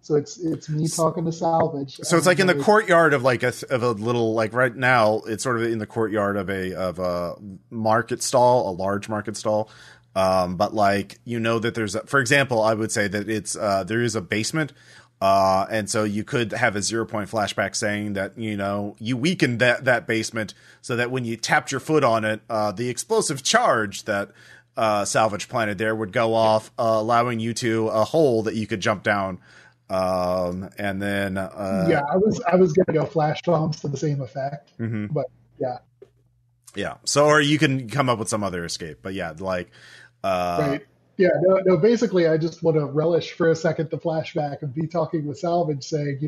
So it's me talking to Salvage. So it's like in the courtyard of a little, like right now, it's sort of in the courtyard of a market stall, a large market stall. But that there's, for example, I would say that it's, there is a basement. And so you could have a 0-point flashback saying that, you weakened that basement so that when you tapped your foot on it, the explosive charge that, Salvage planted there would go off, allowing you to a hole that you could jump down. And then, I was going to go flash bombs to the same effect, but yeah. Yeah. So, or you can come up with some other escape, but yeah, right. Yeah, no, basically I just want to relish for a second the flashback of me talking with Salvage saying,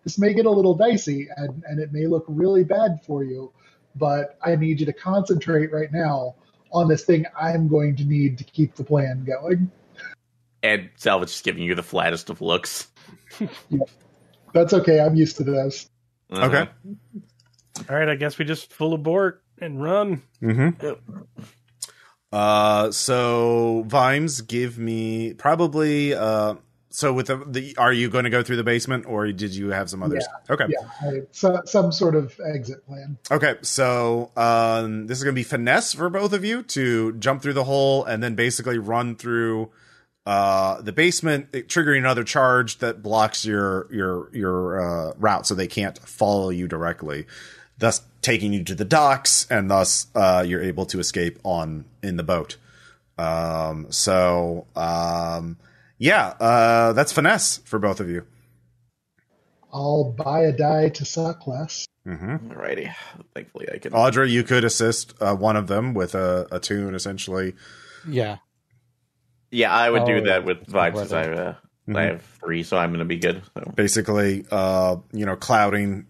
this may get a little dicey and it may look really bad for you, but I need you to concentrate right now on this thing I'm going to need to keep the plan going. And Salvage is giving you the flattest of looks. That's okay. I'm used to this. Okay. All right, I guess we just full abort and run. So Vimes, give me probably. So with the are you going to go through the basement, or did you have some others? Yeah. Okay. Yeah. Some sort of exit plan. Okay. So this is going to be finesse for both of you to jump through the hole and then basically run through the basement, triggering another charge that blocks your route, so they can't follow you directly, thus taking you to the docks, and thus you're able to escape in the boat. That's finesse for both of you. I'll buy a die to suck less. Alrighty. Thankfully, I can. Audra, you could assist one of them with a tune, essentially. Yeah. Yeah, I would do that with Vibes, since I have 3, so I'm going to be good. So. Basically, clouding,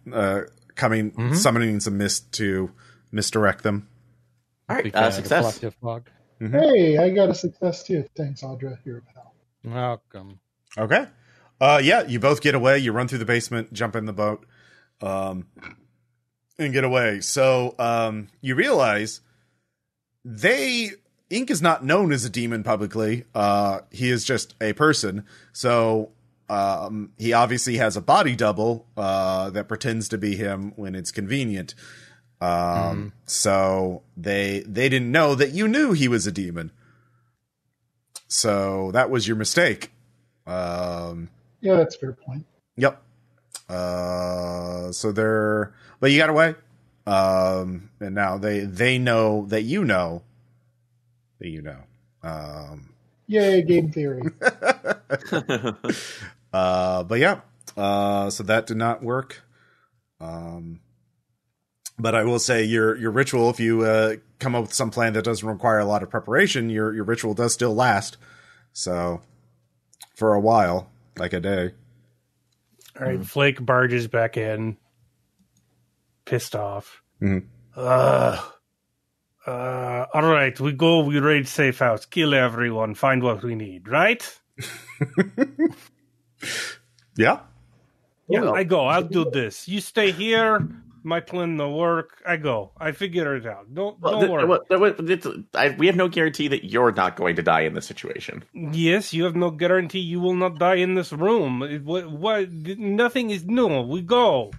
summoning some mist to misdirect them. All right, success. Hey, I got a success too. Thanks, Audra. You're a pal. Welcome. Okay. You both get away. You run through the basement, jump in the boat, and get away. So you realize Ink is not known as a demon publicly. He is just a person. So he obviously has a body double that pretends to be him when it's convenient. So they didn't know that you knew he was a demon. So that was your mistake. Yeah, that's a fair point. Yep. But you got away. And now they know that you know. Yay, game theory. But yeah. So that did not work. But I will say your ritual, if you come up with some plan that doesn't require a lot of preparation, your ritual does still last. So for a while, like a day. All right, Flake barges back in, pissed off. All right, we raid safe house, kill everyone, find what we need, right? Yeah. Yeah, I go. I'll do this. You stay here. My plan will work. I go. I figure it out. Don't worry. We have no guarantee that you're not going to die in this situation. Yes, you have no guarantee you will not die in this room. Nothing is new. We go.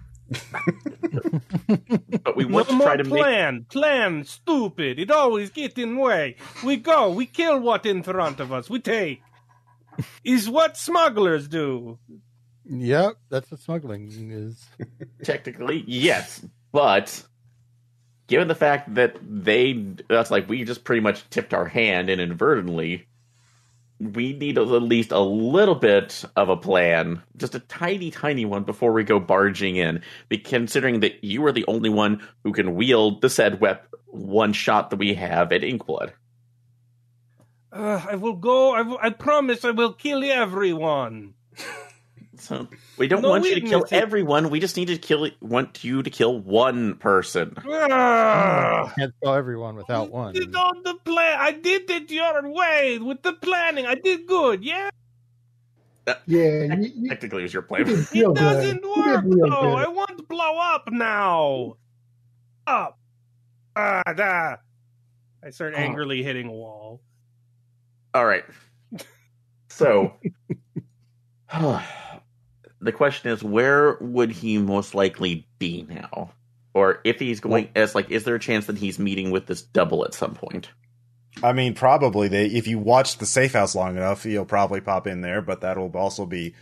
But we want to try to plan. Stupid. It always gets in way. We go. We kill what in front of us. We take. Is what smugglers do. Yep, that's what smuggling is. Technically, yes, but given the fact that we just pretty much tipped our hand and inadvertently, we need at least a little bit of a plan, just a tiny, tiny one before we go barging in, considering that you are the only one who can wield the said one shot that we have at Inkblood. I will go. I promise I will kill everyone. So we don't want you to kill everyone. We just need to want you to kill one person. Can't kill everyone without one. The plan. I did it your way with the planning. I did good. Yeah. Yeah. Technically, it was your plan. It doesn't work though. I want to blow up now. Up. I start angrily hitting a wall. All right. So. The question is, where would he most likely be now? Or if he's going, is there a chance that he's meeting with this double at some point? I mean, probably. If you watch the safe house long enough, he'll probably pop in there, but that'll also be...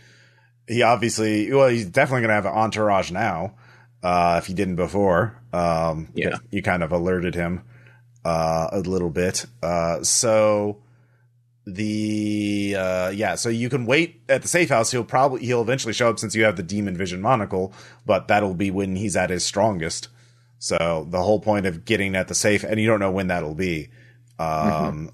he's definitely going to have an entourage now, if he didn't before. Yeah. You kind of alerted him a little bit. So you can wait at the safe house. He'll eventually show up since you have the demon vision monocle, but that'll be when he's at his strongest. So the whole point of getting at the safe, and you don't know when that'll be. So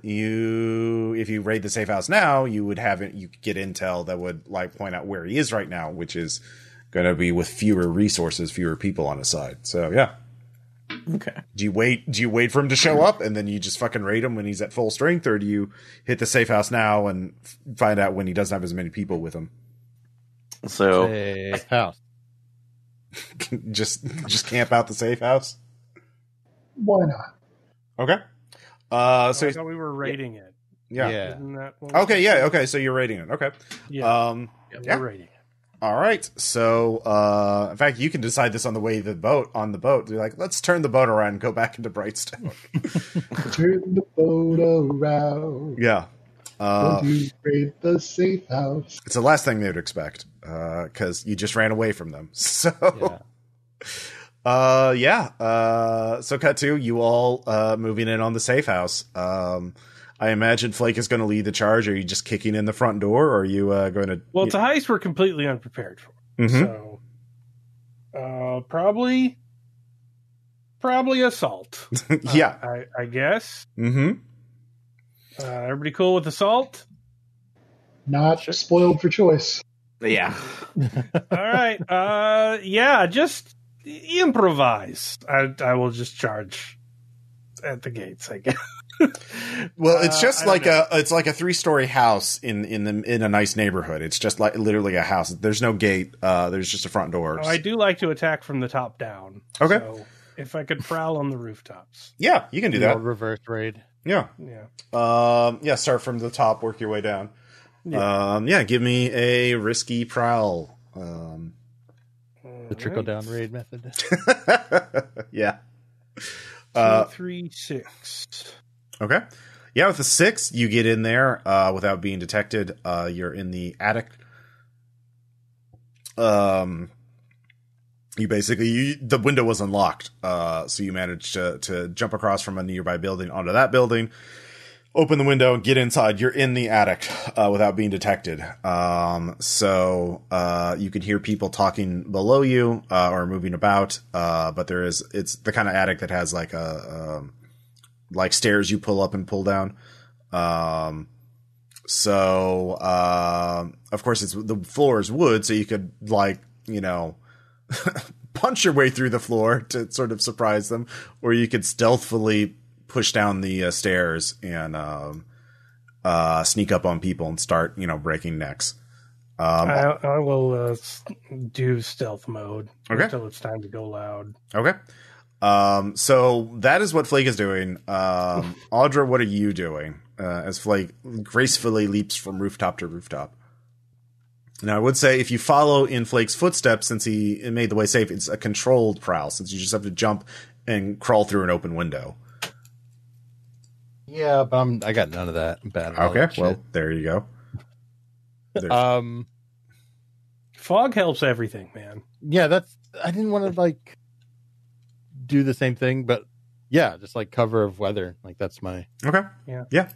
if you raid the safe house now, you could get intel that would point out where he is right now, which is going to be with fewer resources, fewer people on his side. So yeah. Okay. Do you wait for him to show up and then you just fucking raid him when he's at full strength, or do you hit the safe house now and find out when he doesn't have as many people with him? So Safe house. just camp out the safe house. Why not? Okay. So I thought we were rating it. yeah. Isn't that what Okay. Yeah. Okay. So you're rating it. Okay. Yeah. Yeah. We're rating it. All right. So, in fact, you can decide this on the way to the boat. On the boat, you're like, let's turn the boat around and go back into Brightstone. Turn the boat around. Yeah. Want to raid the safe house. It's the last thing they would expect, because you just ran away from them. So, so cut to you all moving in on the safe house. I imagine Flake is going to lead the charge. Are you just kicking in the front door, or are you going to? Well, it's a heist we're completely unprepared for. Mhm. So, probably assault. Yeah. I guess. Mm-hmm. Everybody cool with assault? Not spoiled for choice. yeah. All right. Yeah, just improvise. I will just charge at the gates, I guess. Well, it's just I don't it's like a 3-story house in a nice neighborhood. It's just like literally a house. There's no gate. There's just a front door. Oh, I do like to attack from the top down. Okay. So if I could prowl on the rooftops. Yeah, you can do The that. old reverse raid. Yeah. Yeah. Start from the top, work your way down. Yeah. Give me a risky prowl. The trickle down raid method. Yeah. 2, 3, 6. Okay. Yeah, with the 6, you get in there without being detected. You're in the attic. The window was unlocked, so you managed to jump across from a nearby building onto that building, open the window, and get inside. You're in the attic without being detected. So you can hear people talking below you or moving about, but it's the kind of attic that has like like stairs you pull up and pull down. Of course the floor is wood, so you could punch your way through the floor to sort of surprise them, or you could stealthily push down the stairs and sneak up on people and start breaking necks. I will do stealth mode until it's time to go loud. Okay. So that is what Flake is doing. Audra, what are you doing as Flake gracefully leaps from rooftop to rooftop? Now, I would say if you follow in Flake's footsteps, since he made the way safe, it's a controlled prowl, since you just have to jump and crawl through an open window. Yeah, but I got none of that. I'm bad at all Okay, that well, shit. there you go. Fog helps everything, man. Yeah, I didn't want to do the same thing, but yeah, just cover of weather. That's my Okay. Yeah.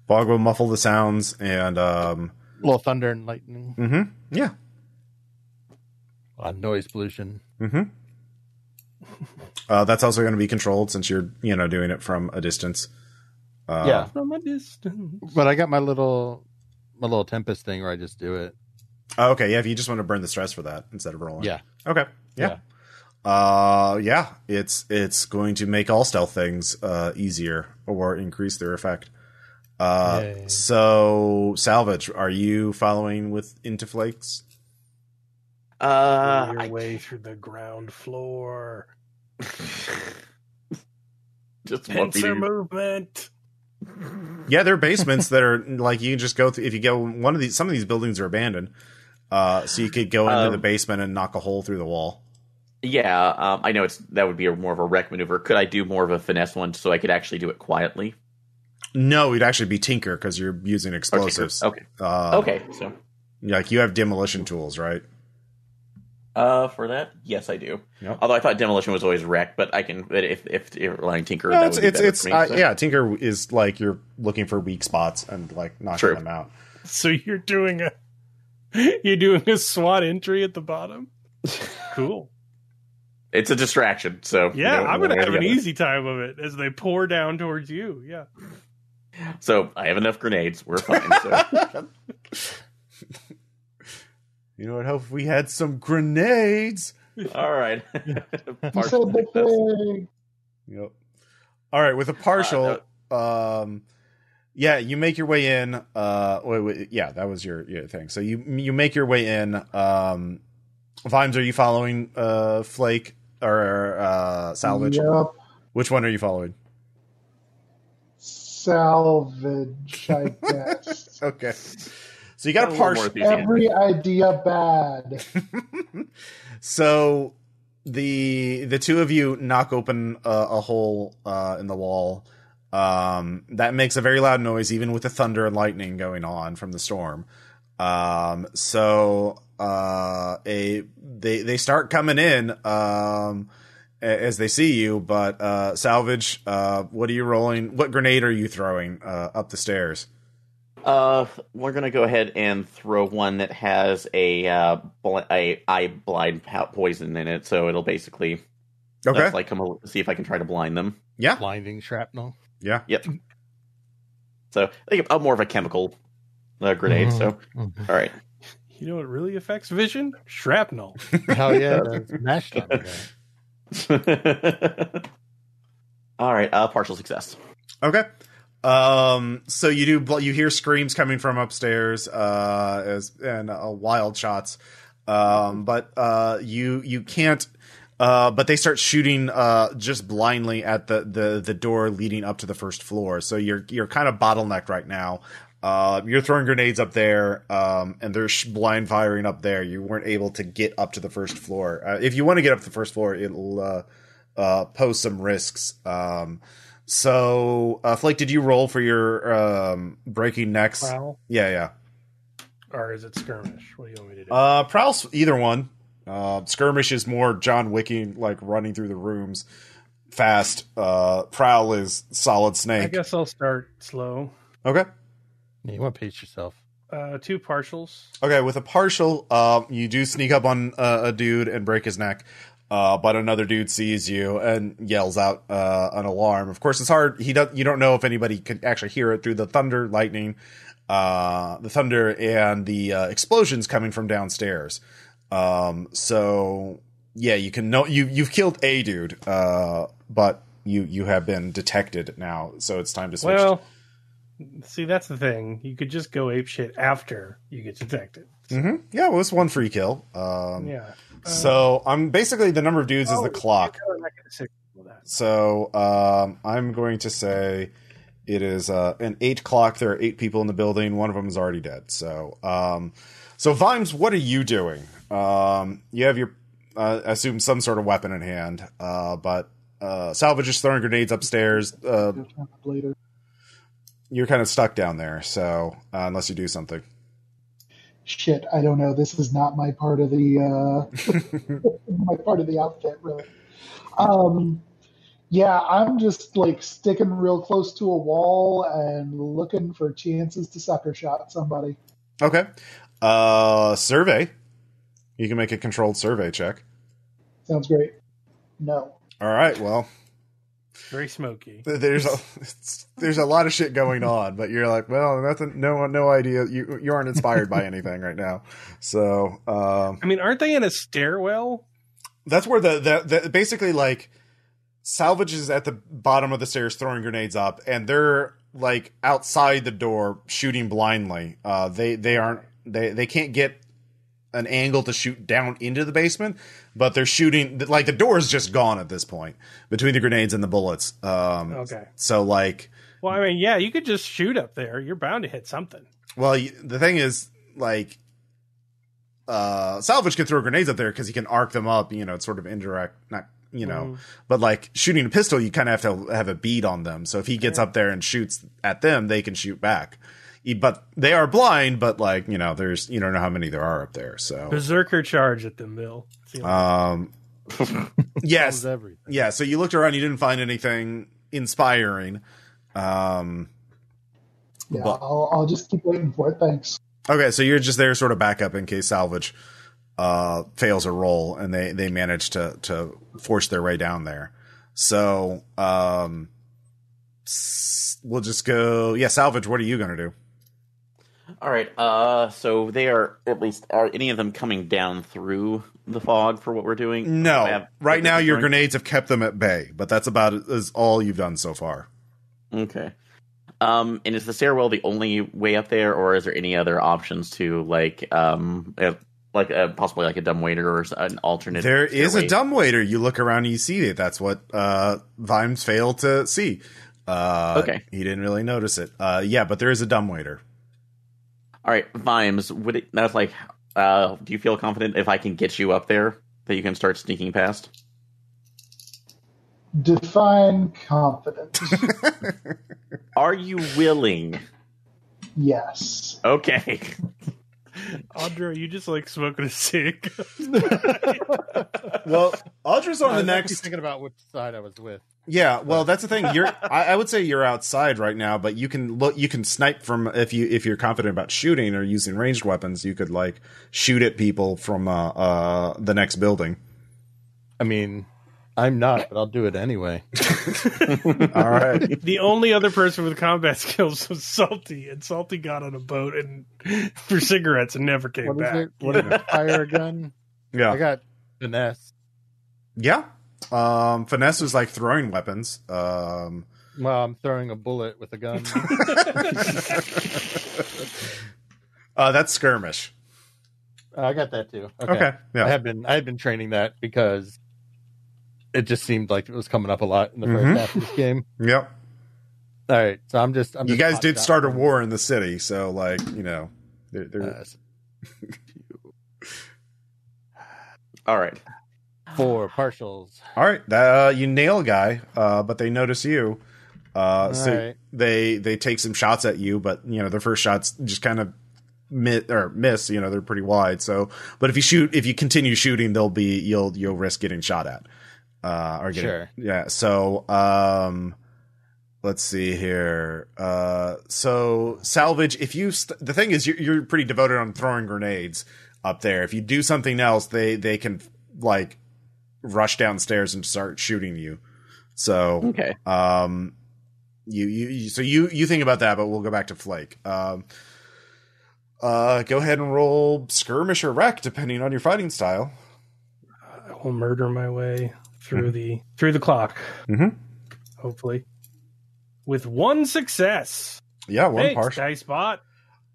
Fog will muffle the sounds and little thunder and lightning. Mm-hmm. Yeah. Noise pollution. Mm-hmm. That's also going to be controlled since you're doing it from a distance. Yeah, from a distance. But I got my little Tempest thing where I just do it. Okay, yeah. If you just want to burn the stress for that instead of rolling. Yeah. Okay. Yeah. It's going to make all stealth things easier or increase their effect. So Salvage, are you following into Flakes? Your way through the ground floor. Just Pincer movement. Yeah, there are basements that are you can just go through. If you go some of these buildings are abandoned, so you could go into the basement and knock a hole through the wall. Yeah, I know that would be more of a wreck maneuver. Could I do more of a finesse one so I could actually do it quietly? No, it'd actually be Tinker because you're using explosives. Okay. Okay, so you have demolition tools, right? For that, yes, I do. Yep. Although I thought demolition was always wreck, but I can. If you're relying Tinker, No, that would be better for me, so. Yeah. Tinker is you're looking for weak spots and knocking them out. So you're doing a SWAT entry at the bottom. Cool. It's a distraction, so yeah, I'm gonna have an easy time of it as they pour down towards you. Yeah. So I have enough grenades. We're fine. So. It'd help if we had some grenades. All right. You said the thing. Yep. All right, with a partial, you make your way in. Yeah, that was your thing. So you make your way in. Vimes, are you following Flake or Salvage? Yep. Which one are you following? Salvage, I guess. Okay. So you got a partial. Every idea bad. So the two of you knock open a hole in the wall. That makes a very loud noise, even with the thunder and lightning going on from the storm. They start coming in as they see you. But Salvage, what are you rolling? What grenade are you throwing up the stairs? We're gonna go ahead and throw one that has a eye blind poison in it, so it'll basically like see if I can try to blind them. Yeah, blinding shrapnel. Yeah. Yep. So I think I'm more of a chemical grenade. Mm-hmm. So all right. You know what really affects vision? Shrapnel. Hell yeah, mashed up. All right. Partial success. Okay. So you hear screams coming from upstairs, and wild shots. But you can't, but they start shooting, just blindly at the door leading up to the first floor. So you're kind of bottlenecked right now. You're throwing grenades up there, and they're blind firing up there. You weren't able to get up to the first floor. If you want to get up to the first floor, it'll, pose some risks. So, Flake, did you roll for your breaking necks? Prowl? Yeah. Or is it skirmish? What do you want me to do? Prowl's either one. Skirmish is more John Wicking, like running through the rooms fast. Prowl is solid snake. I guess I'll start slow. Okay. Yeah, you want to pace yourself. 2 partials. Okay, with a partial, you do sneak up on a dude and break his neck. But another dude sees you and yells out an alarm. Of course, it's hard. You don't know if anybody can actually hear it through the thunder, lightning, the thunder, and the explosions coming from downstairs. So yeah, you can know you've killed a dude, but you have been detected now. So it's time to switch. Well, see, that's the thing. You could just go apeshit after you get detected. So. Mm-hmm. Yeah, well, it's one free kill. Yeah. So I'm basically the number of dudes is the clock. So I'm going to say it is an 8 clock. There are 8 people in the building. One of them is already dead. So Vimes, what are you doing? You have your I assume some sort of weapon in hand. But Salvage is throwing grenades upstairs. You're kind of stuck down there. So unless you do something. Shit, I don't know. This is not my part of the my part of the outfit, really. Yeah, I'm just like sticking real close to a wall and looking for chances to sucker shot somebody. Okay. Survey. You can make a controlled survey check. Sounds great. No. All right. Well, very smoky. There's a lot of shit going on, but you're like, well, nothing, no idea. You aren't inspired by anything right now. So, I mean, aren't they in a stairwell? That's where the basically like Salvage is at the bottom of the stairs throwing grenades up, and they're like outside the door shooting blindly. They can't get an angle to shoot down into the basement, but they're shooting like the door is just gone at this point between the grenades and the bullets. Okay. So like, well, I mean, yeah, you could just shoot up there. You're bound to hit something. Well, the thing is, like, Salvage can throw grenades up there because he can arc them up. You know, it's sort of indirect, not but like shooting a pistol, you kind of have to have a bead on them. So if he gets up there and shoots at them, they can shoot back. But they are blind, but like, you don't know how many there are up there. So Berserker charge at them, Bill. Yes. Yeah. So you looked around, you didn't find anything inspiring. Yeah, I'll just keep waiting for it. Thanks. Okay. So you're just there sort of back up in case Salvage fails a roll and they manage to force their way down there. So we'll just go. Yeah. Salvage, what are you going to do? All right. So they are, at least, are any of them coming down through the fog for what we're doing? No. Right now, your grenades have kept them at bay, but that's about as all you've done so far. Okay. And is the stairwell the only way up there, or is there any other options to possibly like a dumbwaiter or an alternate? There is a dumbwaiter. You look around and you see it. That's what Vimes failed to see. Okay. He didn't really notice it. Yeah, but there is a dumbwaiter. All right, Vimes. Do you feel confident if I can get you up there that you can start sneaking past? Define confidence. Are you willing? Yes. Okay. Audra, are you just like smoking a cig? Well, Audra's on the I was next. thinking about which side I was with. Yeah, well, that's the thing. I would say you're outside right now, but you can look. You can snipe from if you're confident about shooting or using ranged weapons. You could like shoot at people from the next building. I mean, I'm not, but I'll do it anyway. All right. The only other person with combat skills was Salty, and Salty got on a boat and for cigarettes and never came back. What is it? Fire a gun? Yeah. I got finesse. Yeah. Finesse is like throwing weapons. Well, I'm throwing a bullet with a gun. That's skirmish. I got that too. Okay. Yeah. I had been training that because it just seemed like it was coming up a lot in the first half of this game. Yep. All right, so I'm just you guys did start a war in the city, so like All right. 4 partials. All right, you nail a guy, but they notice you. So right. they take some shots at you, but their first shots just kind of miss. They're pretty wide. So, but if you continue shooting, you'll risk getting shot at. Sure. Yeah. So, let's see here. So Salvage, if the thing is, you're pretty devoted on throwing grenades up there. If you do something else, they can like rush downstairs and start shooting you. So, okay. You think about that, but we'll go back to Flake. Go ahead and roll skirmish or wreck, depending on your fighting style. I will murder my way through the clock. Mm-hmm. Hopefully, with 1 success. Yeah, one Thanks, partial. Dice bot.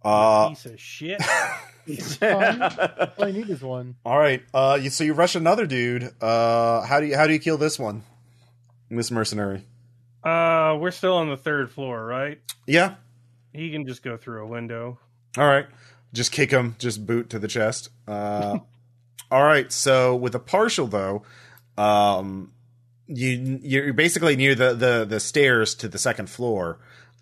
Piece of shit. All I need is one. All right. So you rush another dude. How do you kill this one? This mercenary. We're still on the 3rd floor, right? Yeah. He can just go through a window. All right. Just kick him. Just boot to the chest. All right. So with a partial though, you're basically near the stairs to the 2nd floor.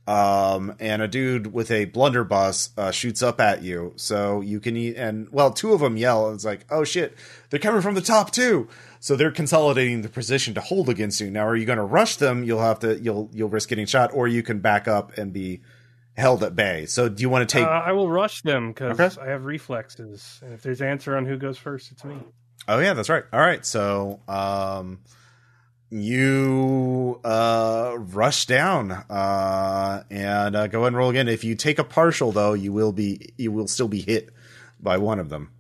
And a dude with a blunderbuss shoots up at you, so you can and 2 of them yell, and it's like, oh shit, they're coming from the top too. So they're consolidating the position to hold against you. Now, are you going to rush them? You'll risk getting shot, or you can back up and be held at bay. So do you want to take? I will rush them because I have reflexes, and if there's answer on who goes first, it's me. Oh yeah, that's right. All right, so you rush down and go ahead and roll again. If you take a partial, though, you will still be hit by one of them.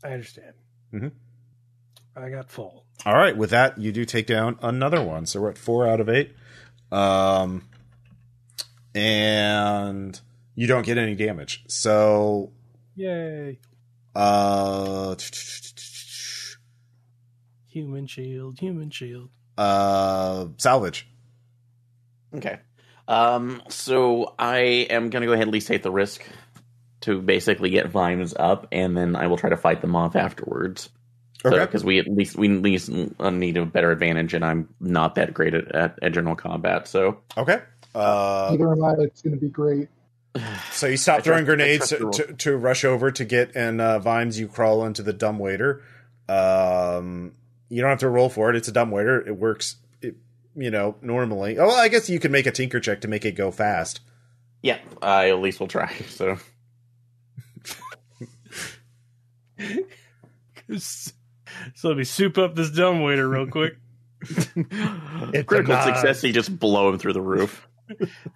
I understand. Mm-hmm. I got full. All right, with that, you do take down another one. So we're at 4 out of 8, and you don't get any damage. So, yay! Human shield. Salvage. Okay. So I am going to go ahead and at least take the risk to basically get Vimes up, and then I will try to fight them off afterwards. Okay. Because we at least need a better advantage, and I'm not that great at general combat. So okay. Neither am I. It's going to be great. So you stop throwing grenades to rush over to get, and Vimes, you crawl into the dumbwaiter. You don't have to roll for it. It's a dumbwaiter. It works, normally. Oh, well, I guess you can make a tinker check to make it go fast. Yeah, I at least will try. So, let me soup up this dumbwaiter real quick. Critical success. You just blow him through the roof.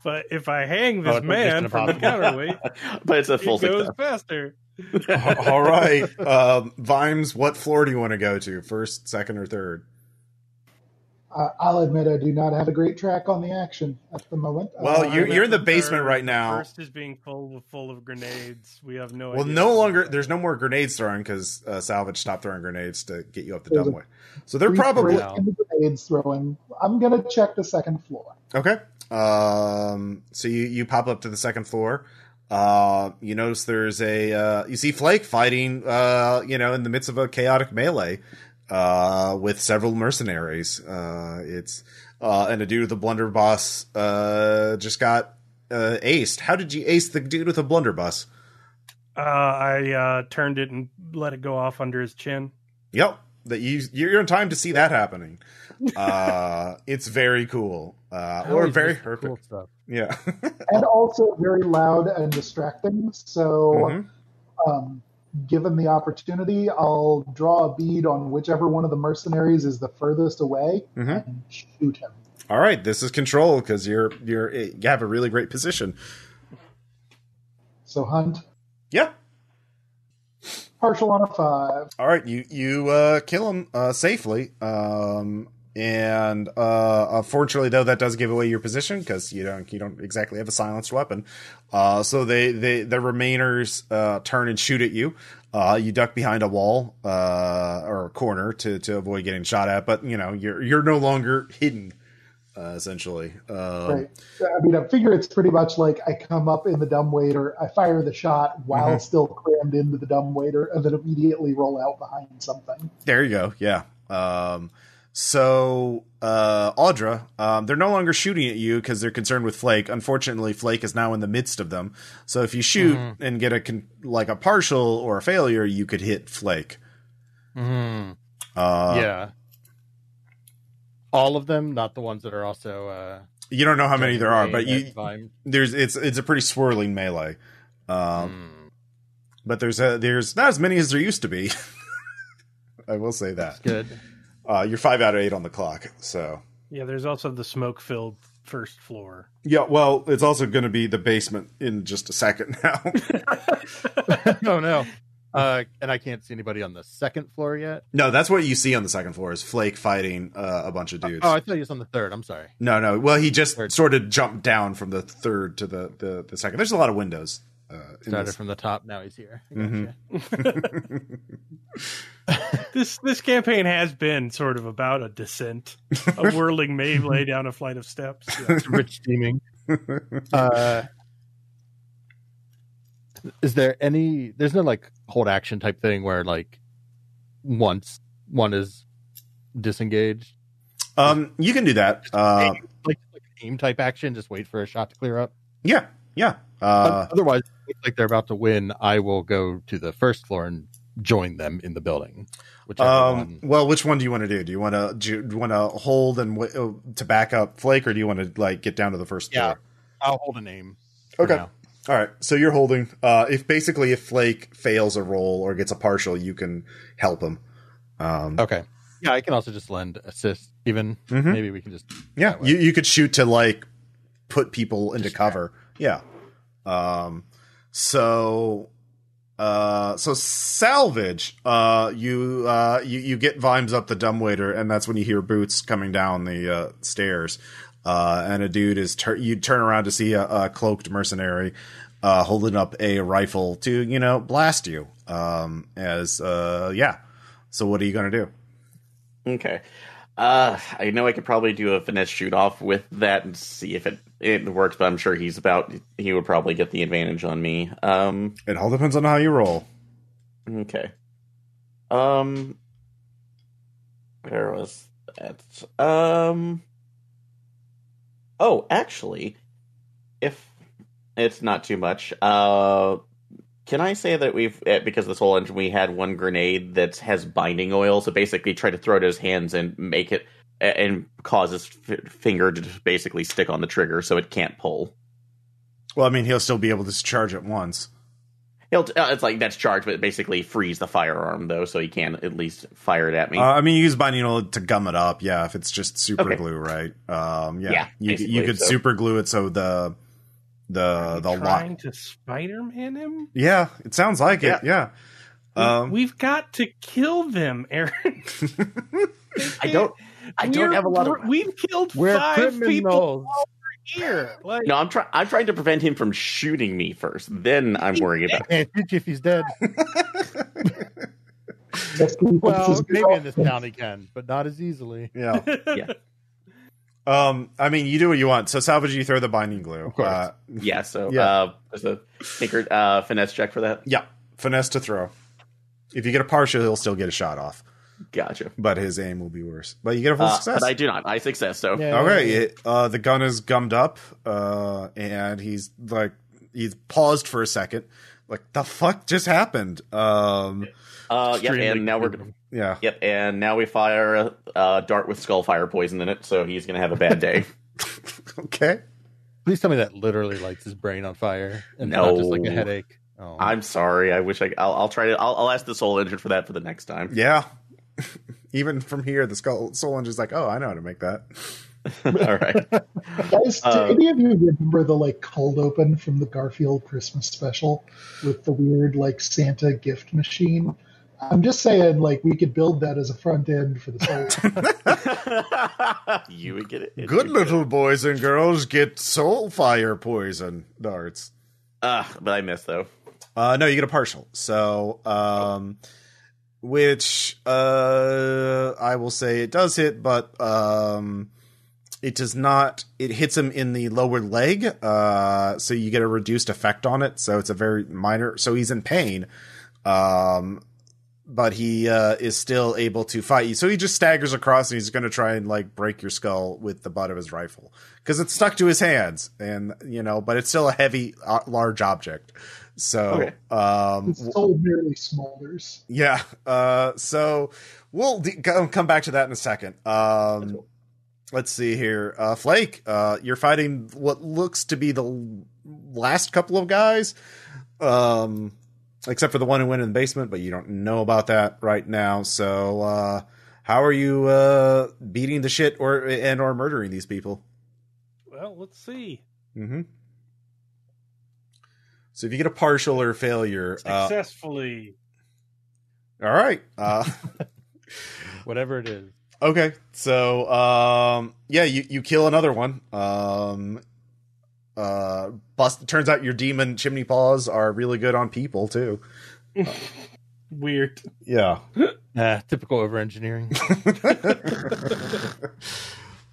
But if I hang this man from the counterweight, but it's a full it goes success. faster. All right. Vimes, what floor do you want to go to? First, second, or third? I'll admit I do not have a great track on the action at the moment. Well, you're in the basement right The now. first is being full of grenades. We have no Well, idea. no longer. There's no more grenades throwing because Salvage stopped throwing grenades to get you up the dumbway. So they're probably in the grenades throwing. I'm gonna check the second floor. okay. So you pop up to the second floor. You notice there's you see Flake fighting. In the midst of a chaotic melee. With several mercenaries. And a dude with a blunderbuss just got aced. How did you ace the dude with a blunderbuss? I turned it and let it go off under his chin. Yep. You're in time to see that happening. It's very cool. Or very horrific. Cool stuff. Yeah. And also very loud and distracting. So, given the opportunity, I'll draw a bead on whichever one of the mercenaries is the furthest away and shoot him. All right, this is control because you have a really great position. So hunt. Yeah. Partial on a 5. All right, you kill him safely. And unfortunately, though, that does give away your position because you don't exactly have a silenced weapon. So the remainers turn and shoot at you. You duck behind a wall or a corner to avoid getting shot at, but you're no longer hidden. Essentially, right. I mean, I figure it's pretty much like I come up in the dumbwaiter, I fire the shot while still crammed into the dumbwaiter, and then immediately roll out behind something. There you go. Yeah. So, Audra, they're no longer shooting at you because they're concerned with Flake. Unfortunately, Flake is now in the midst of them. So if you shoot and get a partial or a failure, you could hit Flake. Yeah. All of them, not the ones that are also. You don't know how many there are, but it's a pretty swirling melee. But there's not as many as there used to be. I will say that. That's good. You're 5 out of 8 on the clock, so. Yeah, there's also the smoke-filled first floor. Yeah, well, it's also going to be the basement in just a second now. Oh, no. And I can't see anybody on the second floor yet? No, that's what you see on the second floor is Flake fighting a bunch of dudes. Oh, I thought he was on the third. I'm sorry. No. Well, he just sort of jumped down from the third to the second. There's a lot of windows. Started from the top, now he's here. This campaign has been sort of about a descent, a whirling melee down a flight of steps. Yeah. Rich steaming. Is there there's no like hold action type thing where like once one is disengaged? You can do that. Like aim type action, just wait for a shot to clear up. Yeah. Otherwise, it looks like they're about to win. I will go to the first floor and join them in the building. Well, which one do you want to do? Do you want to hold and to back up Flake, or do you want to like get down to the first floor? I'll hold an aim. Okay. Now. All right. So you're holding. If Flake fails a roll or gets a partial, you can help him. Okay. Yeah, I can also just lend assist. Even maybe we can just. Yeah, you could shoot to like put people into cover. Yeah. So Salvage, you get Vimes up the dumbwaiter, and that's when you hear boots coming down the stairs. And a dude you turn around to see a cloaked mercenary, holding up a rifle to, blast you. So what are you going to do? Okay. I know I could probably do a finesse shoot off with that and see if it works, but I'm sure he would probably get the advantage on me. It all depends on how you roll. Okay. Where was that? Oh, actually, if it's not too much, can I say that because of this whole engine, we had one grenade that has binding oil, so basically try to throw it in his hands and make it, and cause his finger to basically stick on the trigger so it can't pull. Well, I mean, he'll still be able to charge it once. It's like that's charged, but it basically frees the firearm though, so he can at least fire it at me. I mean, you use binding to gum it up. Yeah, if it's just super glue, right? Yeah, you could super glue it so the trying to Spider-Man him. Yeah, it sounds like it. Yeah. We've got to kill them, Aaron. I don't have a lot of. We've killed 5 people over here. No, I'm trying to prevent him from shooting me first. Then I'm worried about. Can't shoot you if he's dead. Well, maybe in this town he can, but not as easily. Yeah. Yeah. I mean, you do what you want. So, Salvage, you throw the binding glue. Of course. Yeah. So, Yeah. there's a tinker finesse check for that. Yeah, finesse to throw. If you get a partial, he'll still get a shot off, Gotcha. but his aim will be worse. But you get a full success. But I do not. I success. So Yeah. Okay, the gun is gummed up, and he's paused for a second, like the fuck just happened. Yep. And now Yeah. Yep. And now we fire a dart with skullfire poison in it, so he's gonna have a bad day. Okay. Please tell me that literally lights his brain on fire and No. not just like a headache. Oh. I'm sorry. I wish I'll try to. I'll ask the soul engine for that for the next time. Yeah. Even from here, the soul engine's like, oh, I know how to make that. All right. Guys, do any of you remember the cold open from the Garfield Christmas special with the weird Santa gift machine? I'm just saying, we could build that as a front end for the soul. You would get it. Good little boys and girls get soul fire poison darts. But I missed though. No, you get a partial. So, which I will say it does hit, but it does not. It hits him in the lower leg, so you get a reduced effect on it. So it's a very minor. So he's in pain, but he is still able to fight you. So he just staggers across, and he's going to try and break your skull with the butt of his rifle because it's stuck to his hands, and but it's still a heavy, large object. So, His soul merely smolders. Yeah. So we'll come back to that in a second. Let's see here. Flake, you're fighting what looks to be the last couple of guys, except for the one who went in the basement, but you don't know about that right now. So, how are you beating the shit or murdering these people? Well, let's see. Mm-hmm. So if you get a partial or failure, Successfully. All right. Whatever it is. Okay. So you kill another one. Turns out your demon chimney paws are really good on people too. Weird. Yeah. Typical over engineering.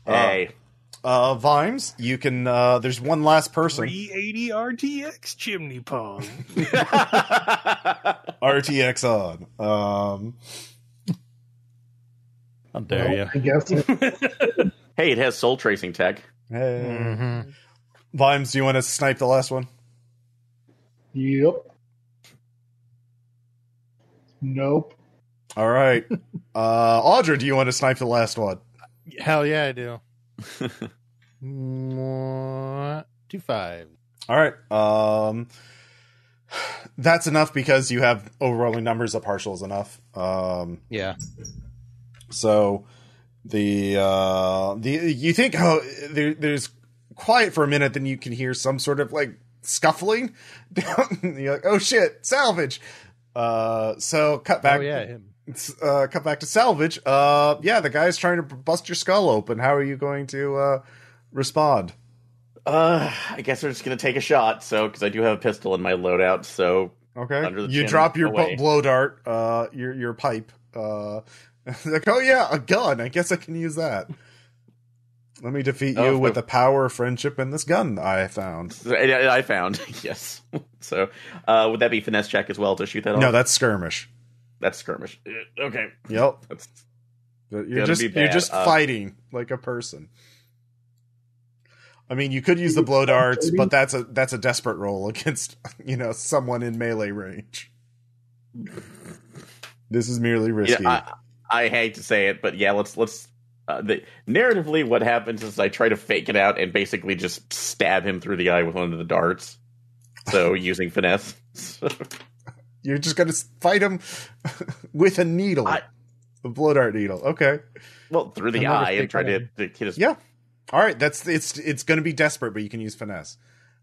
Hey. Vimes, you can there's one last person. 380 RTX chimney paws. RTX on. How dare you? I guess. Hey, it has soul tracing tech. Hey. Mm-hmm. Vimes, do you want to snipe the last one? Yep. Nope. All right. Audra, do you want to snipe the last one? Hell yeah, I do. 2-5. All right. That's enough because you have overwhelming numbers of partials enough. Yeah. So the you think there's quiet for a minute, then you can hear some sort of scuffling down. You're like, oh shit, Salvage. So cut back. Oh yeah, him. Cut back to Salvage. The guy's trying to bust your skull open. How are you going to respond? I guess we're just gonna take a shot. So, because I do have a pistol in my loadout. So, okay, under the you chin, drop your away. blow dart, your pipe. Like, oh yeah, a gun. I guess I can use that. Let me defeat you with the power of friendship and this gun I found. I found, yes. So, would that be finesse check as well to shoot that off? No, that's skirmish. That's skirmish. Okay. Yep. You're just fighting like a person. I mean, you could use the blow darts, but that's a desperate roll against someone in melee range. This is merely risky. Yeah, I hate to say it, but yeah, let's. Narratively, what happens is I try to fake it out and basically just stab him through the eye with one of the darts. So using finesse. You're just gonna fight him with a needle, a blow dart needle. Okay. Well, through the eye and try to hit his. Yeah. All right. It's going to be desperate, but you can use finesse,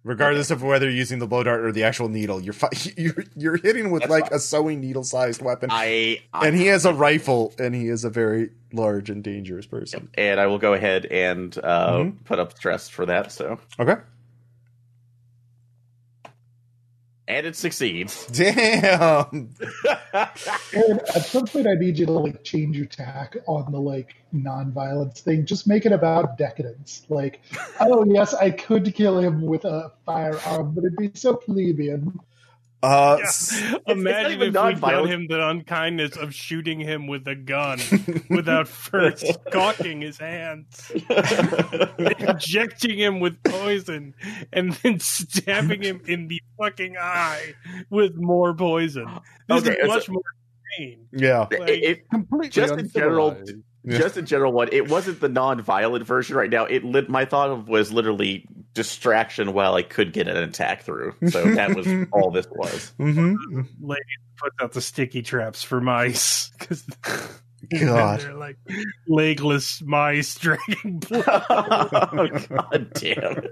regardless of whether you're using the blow dart or the actual needle. You're hitting with a sewing needle sized weapon. And he has a rifle, and he is a very large and dangerous person. And I will go ahead and put up stress for that. So okay. And it succeeds. Damn. Aaron, at some point, I need you to change your tack on the non-violence thing. Just make it about decadence. Oh yes, I could kill him with a firearm, but it'd be so plebeian. Imagine if we done him the unkindness of shooting him with a gun without first cocking his hands, injecting him with poison, and then stabbing him in the fucking eye with more poison. This is much more insane. Yeah, completely just in general. Just in general, it wasn't the non-violent version right now. My thought was literally distraction while I could get an attack through. So that was all this was. Mm-hmm. Lady puts out the sticky traps for mice. God. They're like legless mice drinking blood. Oh, God damn.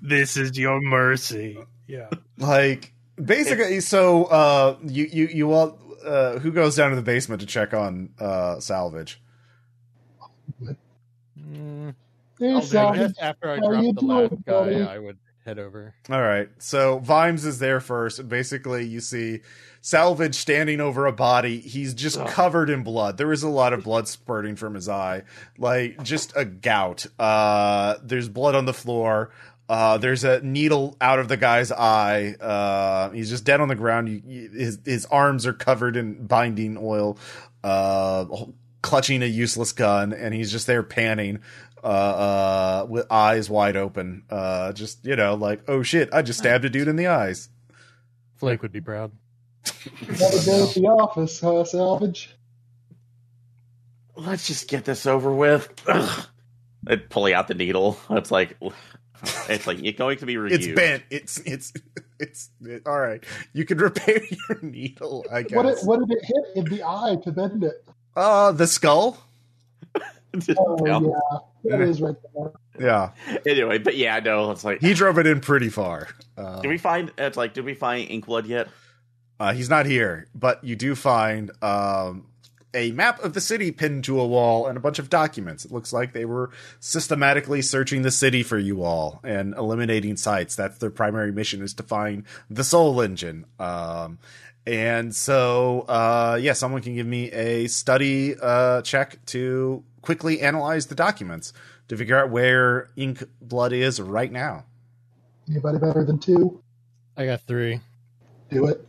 This is your mercy. Yeah. Basically, so you all... who goes down to the basement to check on Salvage? Salvage. After I drop the last guy, I would head over. All right. So Vimes is there first. And basically, you see Salvage standing over a body. He's just covered in blood. There is a lot of blood spurting from his eye. Just a gout. There's blood on the floor. There's a needle out of the guy's eye. He's just dead on the ground. His arms are covered in binding oil, clutching a useless gun, and he's just there panning, with eyes wide open. Oh shit, I just stabbed a dude in the eyes. Flake would be proud. Another day at the office, huh, Salvage? Let's just get this over with. Ugh. Pulling out the needle. It's like it's going to be reviewed. It's bent. It's all right. You can repair your needle, I guess. What did it hit in the eye to bend it? The skull. Oh yeah, it is right there. Yeah. Anyway, but yeah, no, it's like he drove it in pretty far. Did we find Inkblood yet? He's not here, but you do find a map of the city pinned to a wall and a bunch of documents. It looks like they were systematically searching the city for you all and eliminating sites. That's their primary mission, is to find the Soul Engine. And so, someone can give me a study check to quickly analyze the documents to figure out where Inkblood is right now. Anybody better than 2? I got 3. Do it.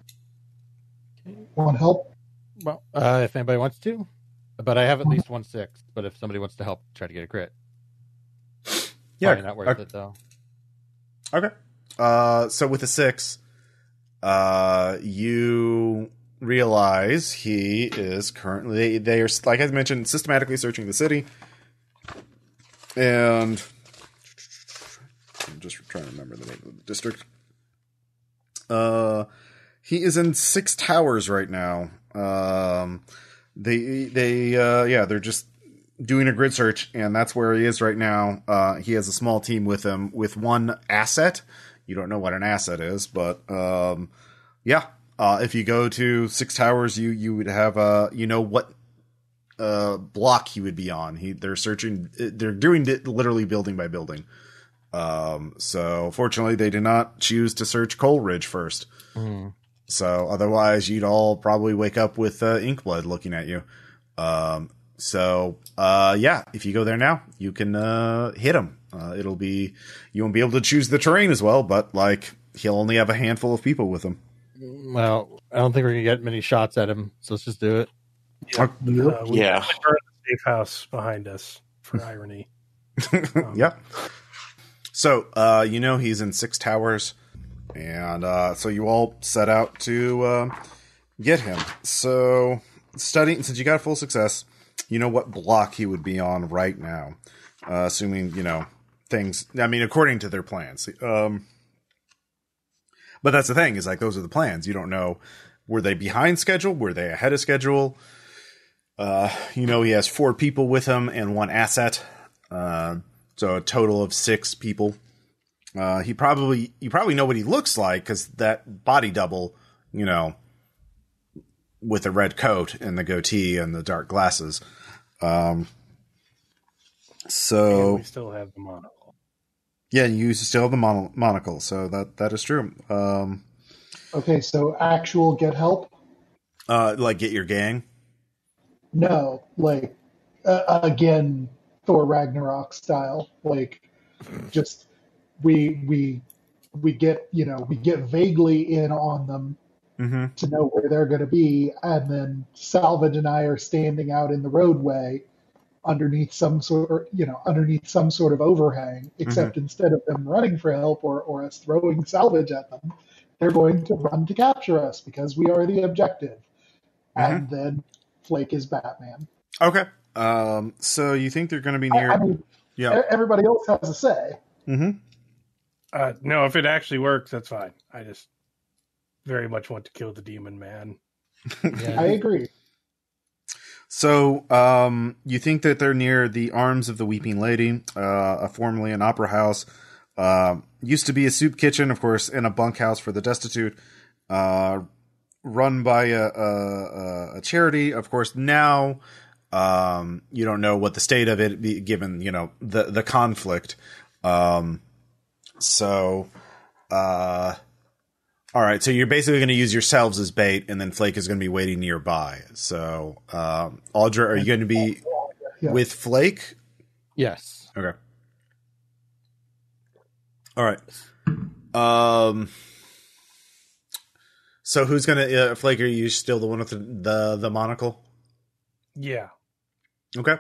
Want help? Well, if anybody wants to, but I have at least 1 6. But if somebody wants to help, try to get a crit. Yeah, probably not worth it though. Okay. So with a 6, you realize he is currently, they are, like I mentioned, systematically searching the city, and I'm just trying to remember the name of the district. He is in 6 towers right now. They're just doing a grid search, and that's where he is right now. He has a small team with him with 1 asset. You don't know what an asset is, but if you go to 6 towers, you would have what block he would be on. They're searching. They're doing it literally building by building. So fortunately, they did not choose to search Coleridge first. Mm. So otherwise, you'd all probably wake up with Inkblood looking at you. If you go there now, you can hit him. You won't be able to choose the terrain as well, but he'll only have a handful of people with him. Well, I don't think we're gonna get many shots at him, so let's just do it. We burn the safe house behind us for irony. Yeah. So he's in 6 towers. And so you all set out to get him. So studying, since you got a full success, you know what block he would be on right now. Assuming, things, according to their plans. But that's the thing, is like, those are the plans. You don't know, were they behind schedule? Were they ahead of schedule? He has 4 people with him and 1 asset. So a total of 6 people. You probably know what he looks like, because that body double, with the red coat and the goatee and the dark glasses. So And we still have the monocle. Yeah, you still have the monocle, so that is true. Okay, so actual get help? Like get your gang? No, like again, Thor Ragnarok style. Like, just we get we get vaguely in on them to know where they're going to be, and then Salvage and I are standing out in the roadway underneath some sort of overhang. Except instead of them running for help or us throwing Salvage at them, they're going to run to capture us because we are the objective. And then Flake is Batman. Okay. So you think they're going to be near? I mean, everybody else has a say. No, if it actually works, that's fine. I just very much want to kill the demon man. I agree. So you think that they're near the Arms of the Weeping Lady, formerly an opera house. Used to be a soup kitchen, of course, and a bunkhouse for the destitute. Run by a charity, of course. Now, you don't know what the state of it be, given the conflict. All right. So you're basically going to use yourselves as bait, and then Flake is going to be waiting nearby. So, Audra, are you going to be with Flake? Yes. Okay. All right. So who's gonna Flake? Are you still the one with the monocle? Yeah. Okay.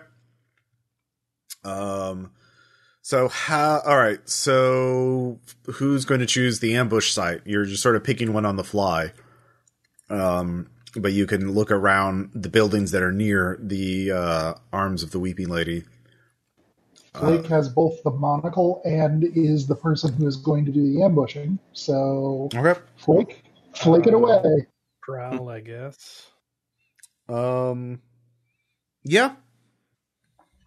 So how? All right. So who's going to choose the ambush site? You're just sort of picking one on the fly. But you can look around the buildings that are near the Arms of the Weeping Lady. Flake has both the monocle and is the person who is going to do the ambushing. So, okay. Flake it away. Prowl, I guess. Yeah.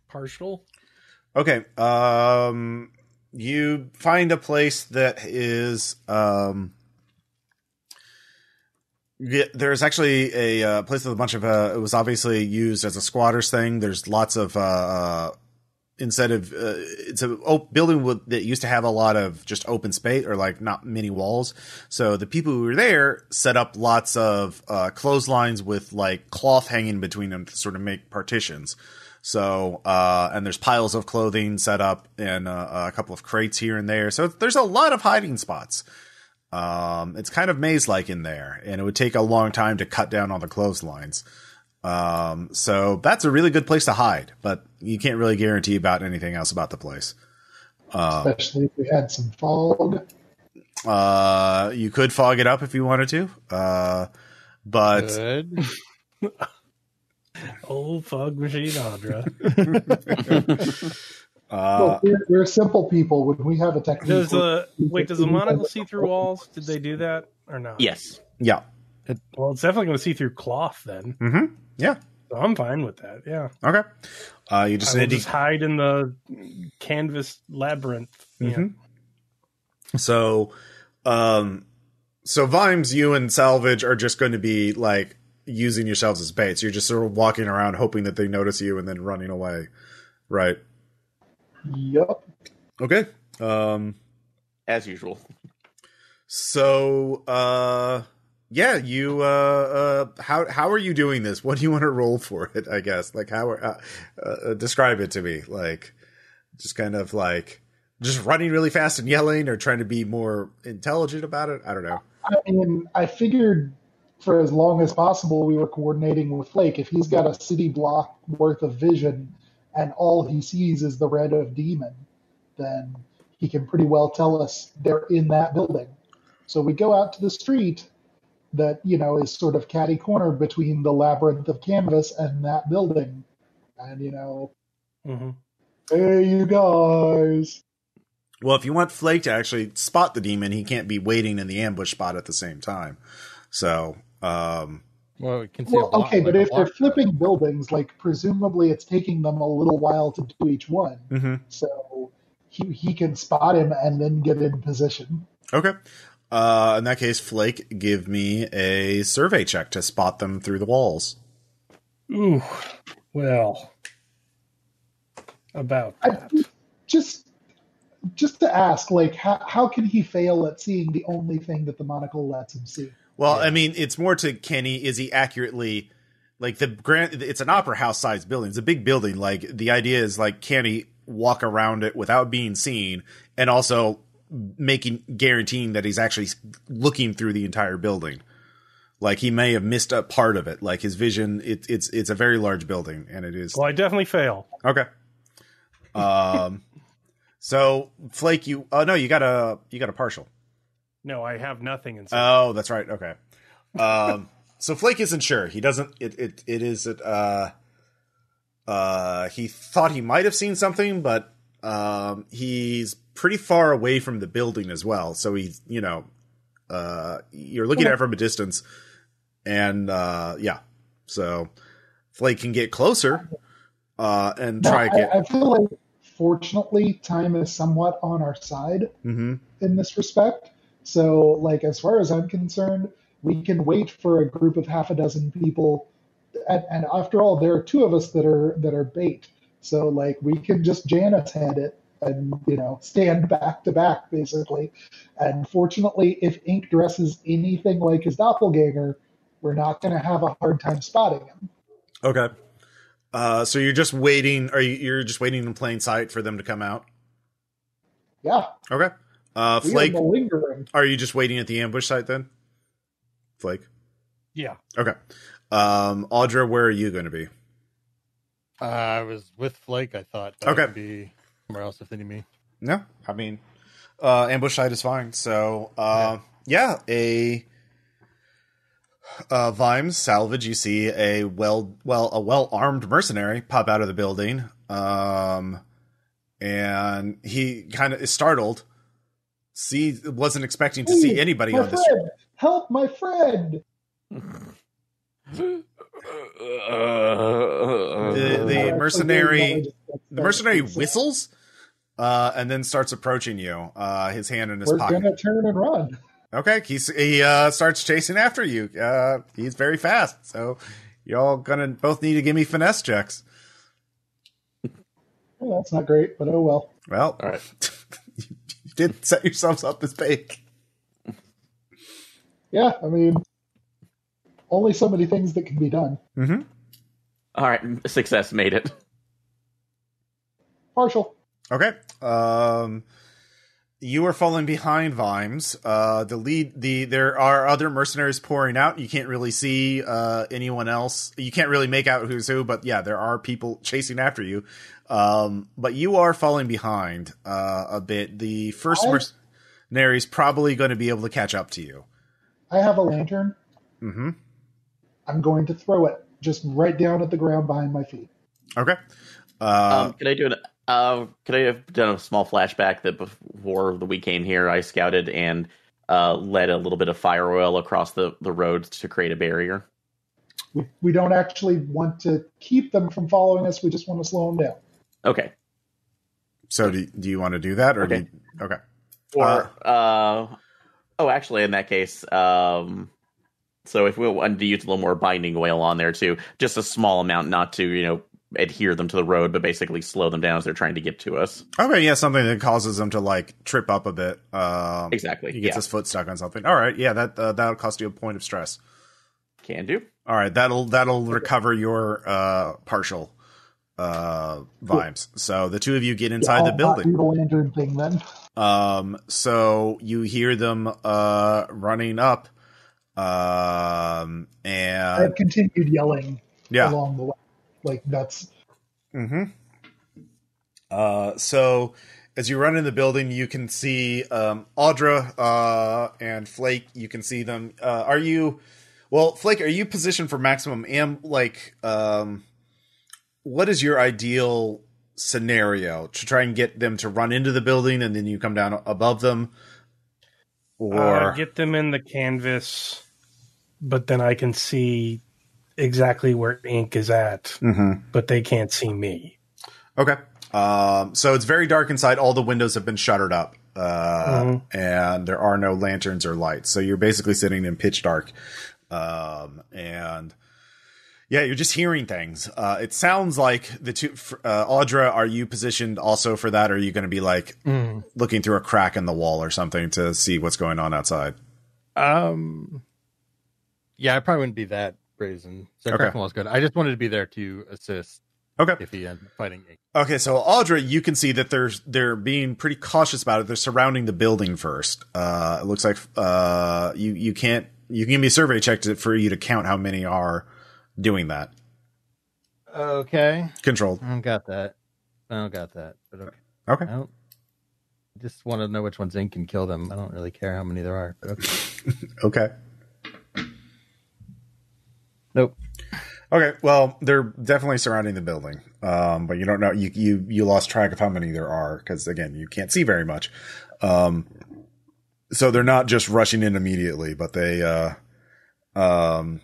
Partial. Okay. You find a place that is there's actually a place with a bunch of it was obviously used as a squatters thing. There's lots of instead of it's a building that used to have a lot of just open space, or like not many walls. So the people who were there set up lots of clotheslines with like cloth hanging between them to sort of make partitions. So and there's piles of clothing set up and a couple of crates here and there. So there's a lot of hiding spots. It's kind of maze-like in there, and it would take a long time to cut down all the clotheslines. So that's a really good place to hide, but you can't really guarantee about anything else about the place. Especially if we had some fog. You could fog it up if you wanted to. But Good. Old fog machine, Audra. Well, we're simple people. When we have a technique. Does the monocle see through walls? Did they do that or not? Yes. yeah. Well, it's definitely going to see through cloth then. Mm-hmm. Yeah. So I'm fine with that. Yeah. Okay. You just I will need to just hide in the canvas labyrinth. Mm-hmm. So, so Vimes, you and Salvage are just going to be like using yourselves as baits. You're just sort of walking around hoping that they notice you and then running away. Right. Yep. Okay. As usual. So, yeah, you, how are you doing this? What do you want to roll for it? I guess, like, how, describe it to me. Like, just kind of like, just running really fast and yelling, or trying to be more intelligent about it? I don't know. I mean, I figured for as long as possible we were coordinating with Flake. If he's got a city block worth of vision and all he sees is the red of demon, then he can pretty well tell us they're in that building. So we go out to the street that, is sort of catty corner between the labyrinth of canvas and that building. And, Mm-hmm. hey, you guys. Well, if you want Flake to actually spot the demon, he can't be waiting in the ambush spot at the same time. So, Well, we can see okay, but if they're flipping buildings, like presumably it's taking them a little while to do each one. Mm-hmm. So he can spot him and then get in position. Okay. In that case, Flake, give me a survey check to spot them through the walls. Ooh, well, about that. Just to ask, like, how can he fail at seeing the only thing that the monocle lets him see? Well, I mean, it's more to is he accurately, like, it's an opera house sized building. It's a big building. Like, the idea is, like, can he walk around it without being seen, and also guaranteeing that he's actually looking through the entire building. Like, he may have missed a part of it. Like, his vision, it's a very large building, and it is. Well, I definitely fail. Okay. So Flake, you got a partial. No, I have nothing inside. Oh, that's right. Okay. So Flake isn't sure. He doesn't. It is. He thought he might have seen something, but he's pretty far away from the building as well. So he's, you're looking at it from a distance, and yeah. So Flake can get closer and try again. I feel like, fortunately, time is somewhat on our side in this respect. So, like, as far as I'm concerned, we can wait for a group of half a dozen people. And after all, there are two of us that are bait. So, like, we can just Janus head it and, stand back to back, basically. And fortunately, if Ink dresses anything like his doppelganger, we're not going to have a hard time spotting him. Okay. So you're just waiting. You're just waiting in plain sight for them to come out? Yeah. Okay. Flake, are you just waiting at the ambush site then? Flake? Yeah. Okay. Audra, where are you going to be? I was with Flake, I thought. But I could be somewhere else if they need me. No, I mean, ambush site is fine. So, Vimes, Salvage, you see a well-armed mercenary pop out of the building. And he kind of is startled. Wasn't expecting to see anybody on the street. Help my friend! The mercenary whistles, and then starts approaching you. His hand in his pocket. We're gonna turn and run. Okay, he starts chasing after you. He's very fast, so y'all gonna both need to give me finesse checks. Well, that's not great, but oh well. Well, all right. You did set yourselves up as bait. Yeah, I mean, only so many things that can be done. Mm-hmm. All right, success, made it. Partial. Okay. You are falling behind Vimes. There are other mercenaries pouring out. You can't really see anyone else. You can't really make out who's who, but yeah, there are people chasing after you. But you are falling behind a bit. The first mercenary is probably going to be able to catch up to you. I have a lantern. Mm-hmm. I'm going to throw it just right down at the ground behind my feet. Okay. Can I do it? Could I have done a small flashback that before we came here, I scouted and led a little bit of fire oil across the road to create a barrier? We don't actually want to keep them from following us. We just want to slow them down. Okay. So do you want to do that? Or okay. Or, actually, in that case, so if we wanted to use a little more binding oil on there too, just a small amount, not to, adhere them to the road, but basically slow them down as they're trying to get to us. Okay, yeah, something that causes them to like trip up a bit. Exactly. He gets his foot stuck on something. All right, yeah, that'll cost you a point of stress. Can do. All right, that'll recover your partial Vimes. So the two of you get inside the building. The lantern thing then. So you hear them running up, and I've continued yelling along the way. Like that's. Mm-hmm. So as you run in the building, you can see Audra and Flake. You can see them. Flake, are you positioned for maximum what is your ideal scenario to try and get them to run into the building and then you come down above them? Or get them in the canvas, but then I can see exactly where Ink is at, but they can't see me. Okay. So it's very dark inside. All the windows have been shuttered up, and there are no lanterns or lights. So you're basically sitting in pitch dark. And yeah, you're just hearing things. It sounds like the two, Audra, are you positioned also for that? Or are you going to be like looking through a crack in the wall or something to see what's going on outside? Yeah, I probably wouldn't be that brazen. So cracking wall is good. I just wanted to be there to assist. Okay. If he ends up fighting Ink. Okay, so Audra, you can see that they're being pretty cautious about it. They're surrounding the building first. It looks like you can give me a survey check for you to count how many are doing that. Okay. Controlled. I don't got that. But okay. Okay. I just want to know which ones Ink can kill them. I don't really care how many there are. But okay. Okay. Nope. Okay, well, they're definitely surrounding the building, but you don't know. You lost track of how many there are because, again, you can't see very much. So they're not just rushing in immediately, but they all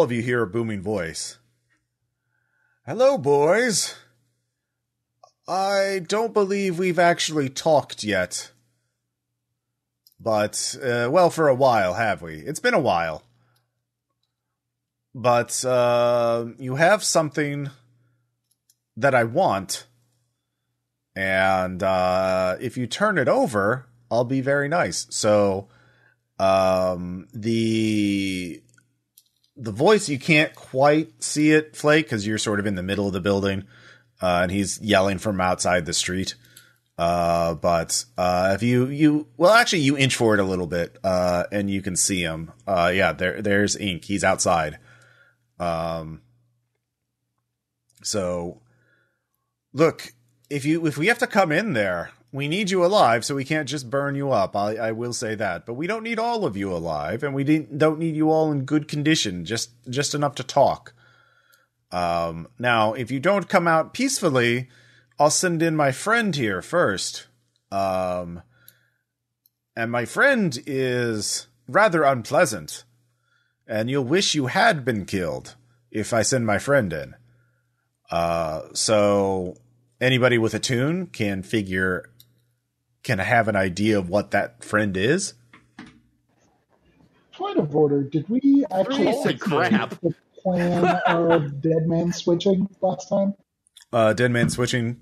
of you hear a booming voice. Hello, boys. I don't believe we've actually talked yet. But, well, for a while, have we? It's been a while. But, you have something that I want. And, if you turn it over, I'll be very nice. So, the voice, you can't quite see it, Flake, because you're sort of in the middle of the building. And he's yelling from outside the street. But if you actually you inch forward a little bit, and you can see him. Yeah, there's Ink. He's outside. So look, if we have to come in there, we need you alive, so we can't just burn you up. I will say that, but we don't need all of you alive, and we don't need you all in good condition, just enough to talk. Now, if you don't come out peacefully, I'll send in my friend here first. And my friend is rather unpleasant. And you'll wish you had been killed if I send my friend in. So anybody with a tune can have an idea of what that friend is. Point of order, did we actually crap. the plan of dead man switching last time? Dead man switching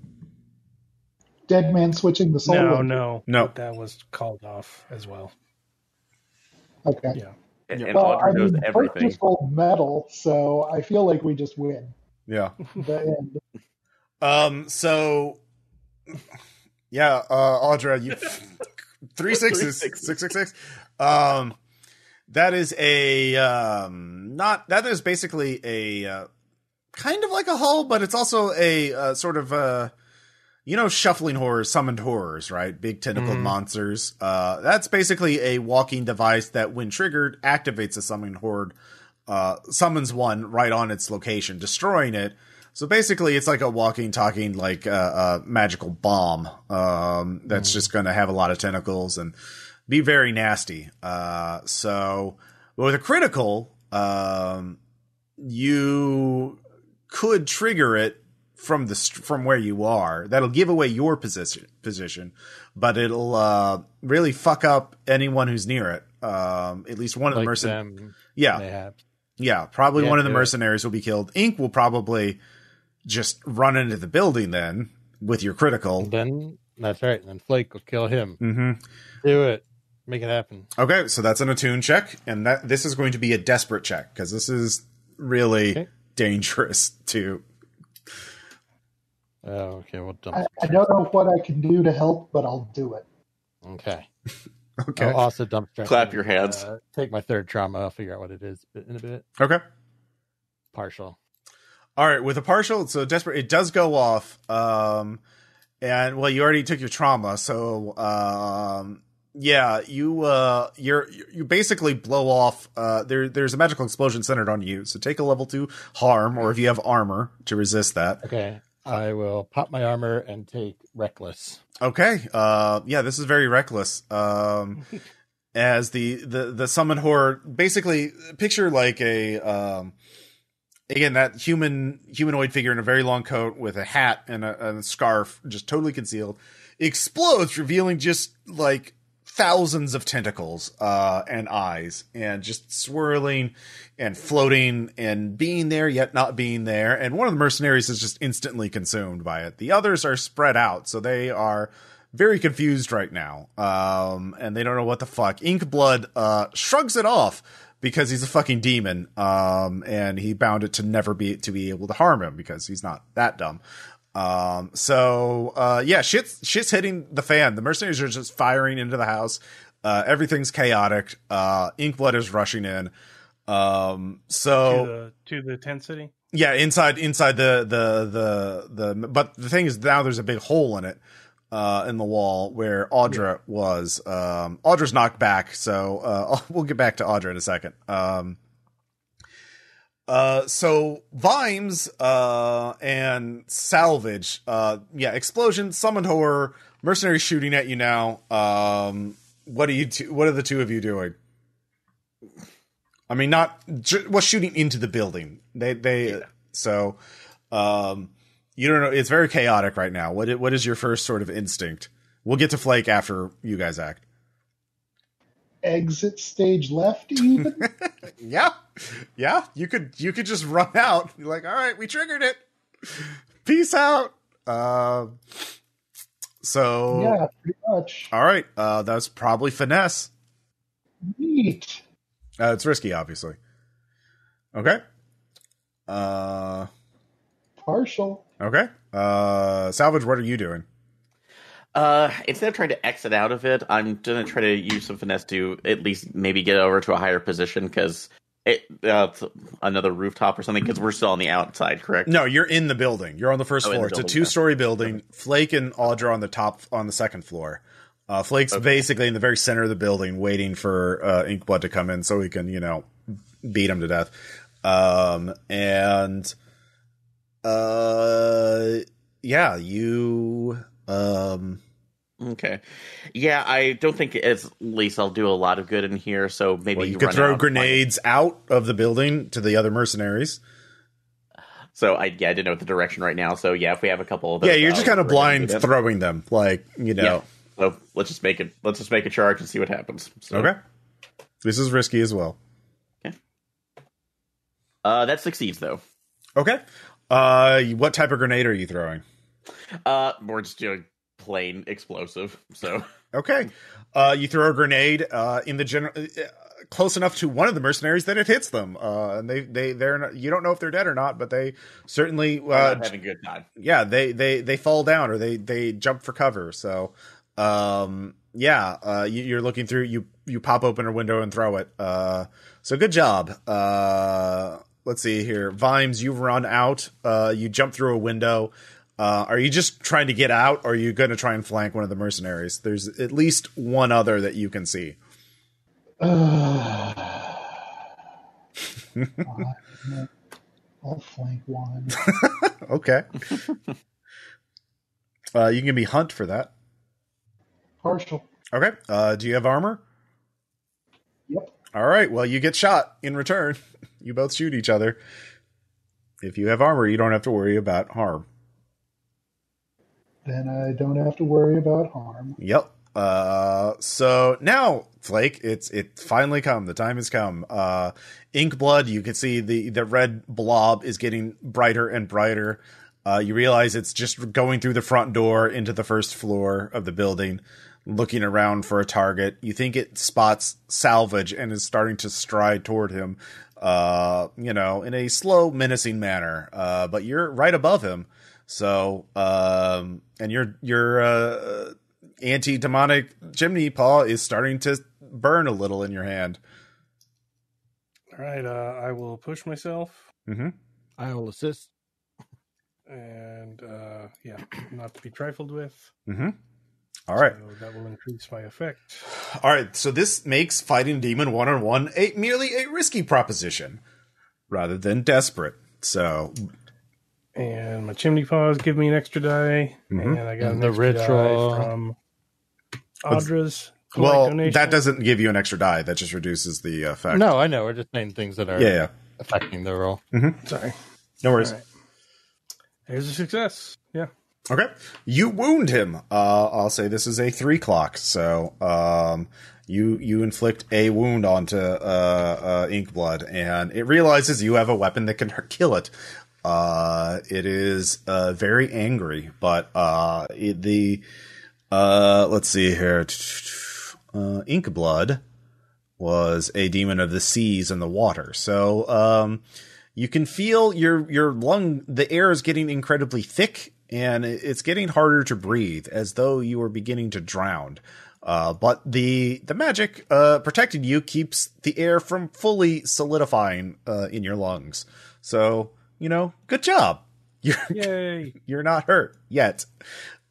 the soul. No. That was called off as well. Okay. Yeah. And Well, Audra knows Birk everything. just rolled metal, so I feel like we just win. Yeah. The end. So yeah, Audra, you 3 6s, 666. That is that is basically a kind of like a hull, but it's also a sort of shuffling horrors, summoned horrors, right? Big tentacled monsters. That's basically a walking device that, when triggered, activates a summoned horde, summons one right on its location, destroying it. So basically, it's like a walking, talking, like magical bomb that's just going to have a lot of tentacles and be very nasty. So with a critical, you could trigger it from where you are. That'll give away your position, but it'll really fuck up anyone who's near it. At least one of the mercenaries. Yeah, probably one of the mercenaries will be killed. Ink will probably just run into the building then with your critical. Then that's right. And then Flake will kill him. Mm-hmm. Do it. Make it happen. Okay, so that's an attune check, and this is going to be a desperate check because this is really dangerous to. Oh, okay. Well, I don't know what I can do to help, but I'll do it. Okay. Okay. I'll also dump stress. Clap your hands. Take my third trauma. I'll figure out what it is in a bit. Okay. Partial. All right. With a partial, so desperate, it does go off. And well, you already took your trauma, so Yeah, you basically blow off. There's a magical explosion centered on you. So take a level 2 harm, or if you have armor to resist that. Okay, I will pop my armor and take reckless. Okay. Yeah, this is very reckless. As the summon horde, basically picture like a again, that humanoid figure in a very long coat with a hat and a scarf, just totally concealed, explodes, revealing just like thousands of tentacles and eyes, and just swirling and floating and being there yet not being there. And one of the mercenaries is just instantly consumed by it. The others are spread out, so they are very confused right now, and they don't know what the fuck. Inkblood shrugs it off because he's a fucking demon, and he bound it to never be able to harm him because he's not that dumb. Yeah, shit's hitting the fan. The mercenaries are just firing into the house. Everything's chaotic. Inkblood is rushing in. To the tent city. Yeah, inside the but the thing is, now there's a big hole in it, in the wall where Audra was. Audra's knocked back, so we'll get back to Audra in a second. So Vimes and Salvage, explosion, summoned horror, mercenary shooting at you now. What are the two of you doing? I mean, shooting into the building. So you don't know. It's very chaotic right now. What is your first sort of instinct? We'll get to Flake after you guys act. Exit stage left, even. Yeah. You could just run out. You're like, all right, we triggered it. Peace out. So yeah, pretty much. All right. That's probably finesse. Neat. It's risky, obviously. Okay. Partial. Okay. Salvage, what are you doing? Instead of trying to exit out of it, I'm gonna try to use some finesse to at least maybe get over to a higher position, because it's another rooftop or something, because we're still on the outside, correct? No, you're in the building. You're on the first floor. It's a 2-story building. Flake and Audra on the second floor. Flake's basically in the very center of the building, waiting for Inkblood to come in so he can, beat him to death. Okay. Yeah, I don't think at least I'll do a lot of good in here, so maybe you could throw grenades out of the building to the other mercenaries. So I didn't know the direction right now. So if we have a couple of those, you're just kind of blind throwing them, Yeah. So let's just make a charge and see what happens. So. Okay. This is risky as well. Okay. That succeeds though. Okay. What type of grenade are you throwing? We're just doing plain explosive. So okay. You throw a grenade in the general. Close enough to one of the mercenaries that it hits them, and they're not, you don't know if they're dead or not, but they certainly not having a good time. Yeah, they fall down or they jump for cover. So you're looking through. You pop open a window and throw it. So good job. Let's see here, Vimes. You run out. You jump through a window. Are you just trying to get out, or are you going to try and flank one of the mercenaries? There's at least one other that you can see. I'll flank one. Okay. You can give me hunt for that. Partial. Okay. Do you have armor? Yep. All right. Well, you get shot in return. You both shoot each other. If you have armor, you don't have to worry about harm. Then I don't have to worry about harm. Yep. So now, Flake, it finally come. The time has come. Inkblood, you can see the red blob is getting brighter and brighter. You realize it's just going through the front door into the first floor of the building, looking around for a target. You think it spots Salvage and is starting to stride toward him, in a slow, menacing manner. But you're right above him. So, and your anti-demonic chimney paw is starting to burn a little in your hand. All right, I will push myself. Mm-hmm. I will assist. And, not to be trifled with. Mm-hmm. All right. So that will increase my effect. All right, so this makes fighting demon one-on-one merely a risky proposition rather than desperate. So, and my chimney paws give me an extra die, and I got And an the extra ritual. die from Audra's. well, donation. that doesn't give you an extra die. That just reduces the effect. No, I know. We're just saying things that are Yeah. affecting the roll. Sorry. No worries. All right. There's a success. Yeah. Okay. You wound him. I'll say this is a 3 clock. So, you inflict a wound onto Inkblood, and it realizes you have a weapon that can kill it. It is very angry, but let's see here. Inkblood was a demon of the seas and the water. So, you can feel your lung, the air is getting incredibly thick, and it's getting harder to breathe, as though you were beginning to drown. But the magic protecting you keeps the air from fully solidifying in your lungs. So, good job. Yay. You're not hurt yet.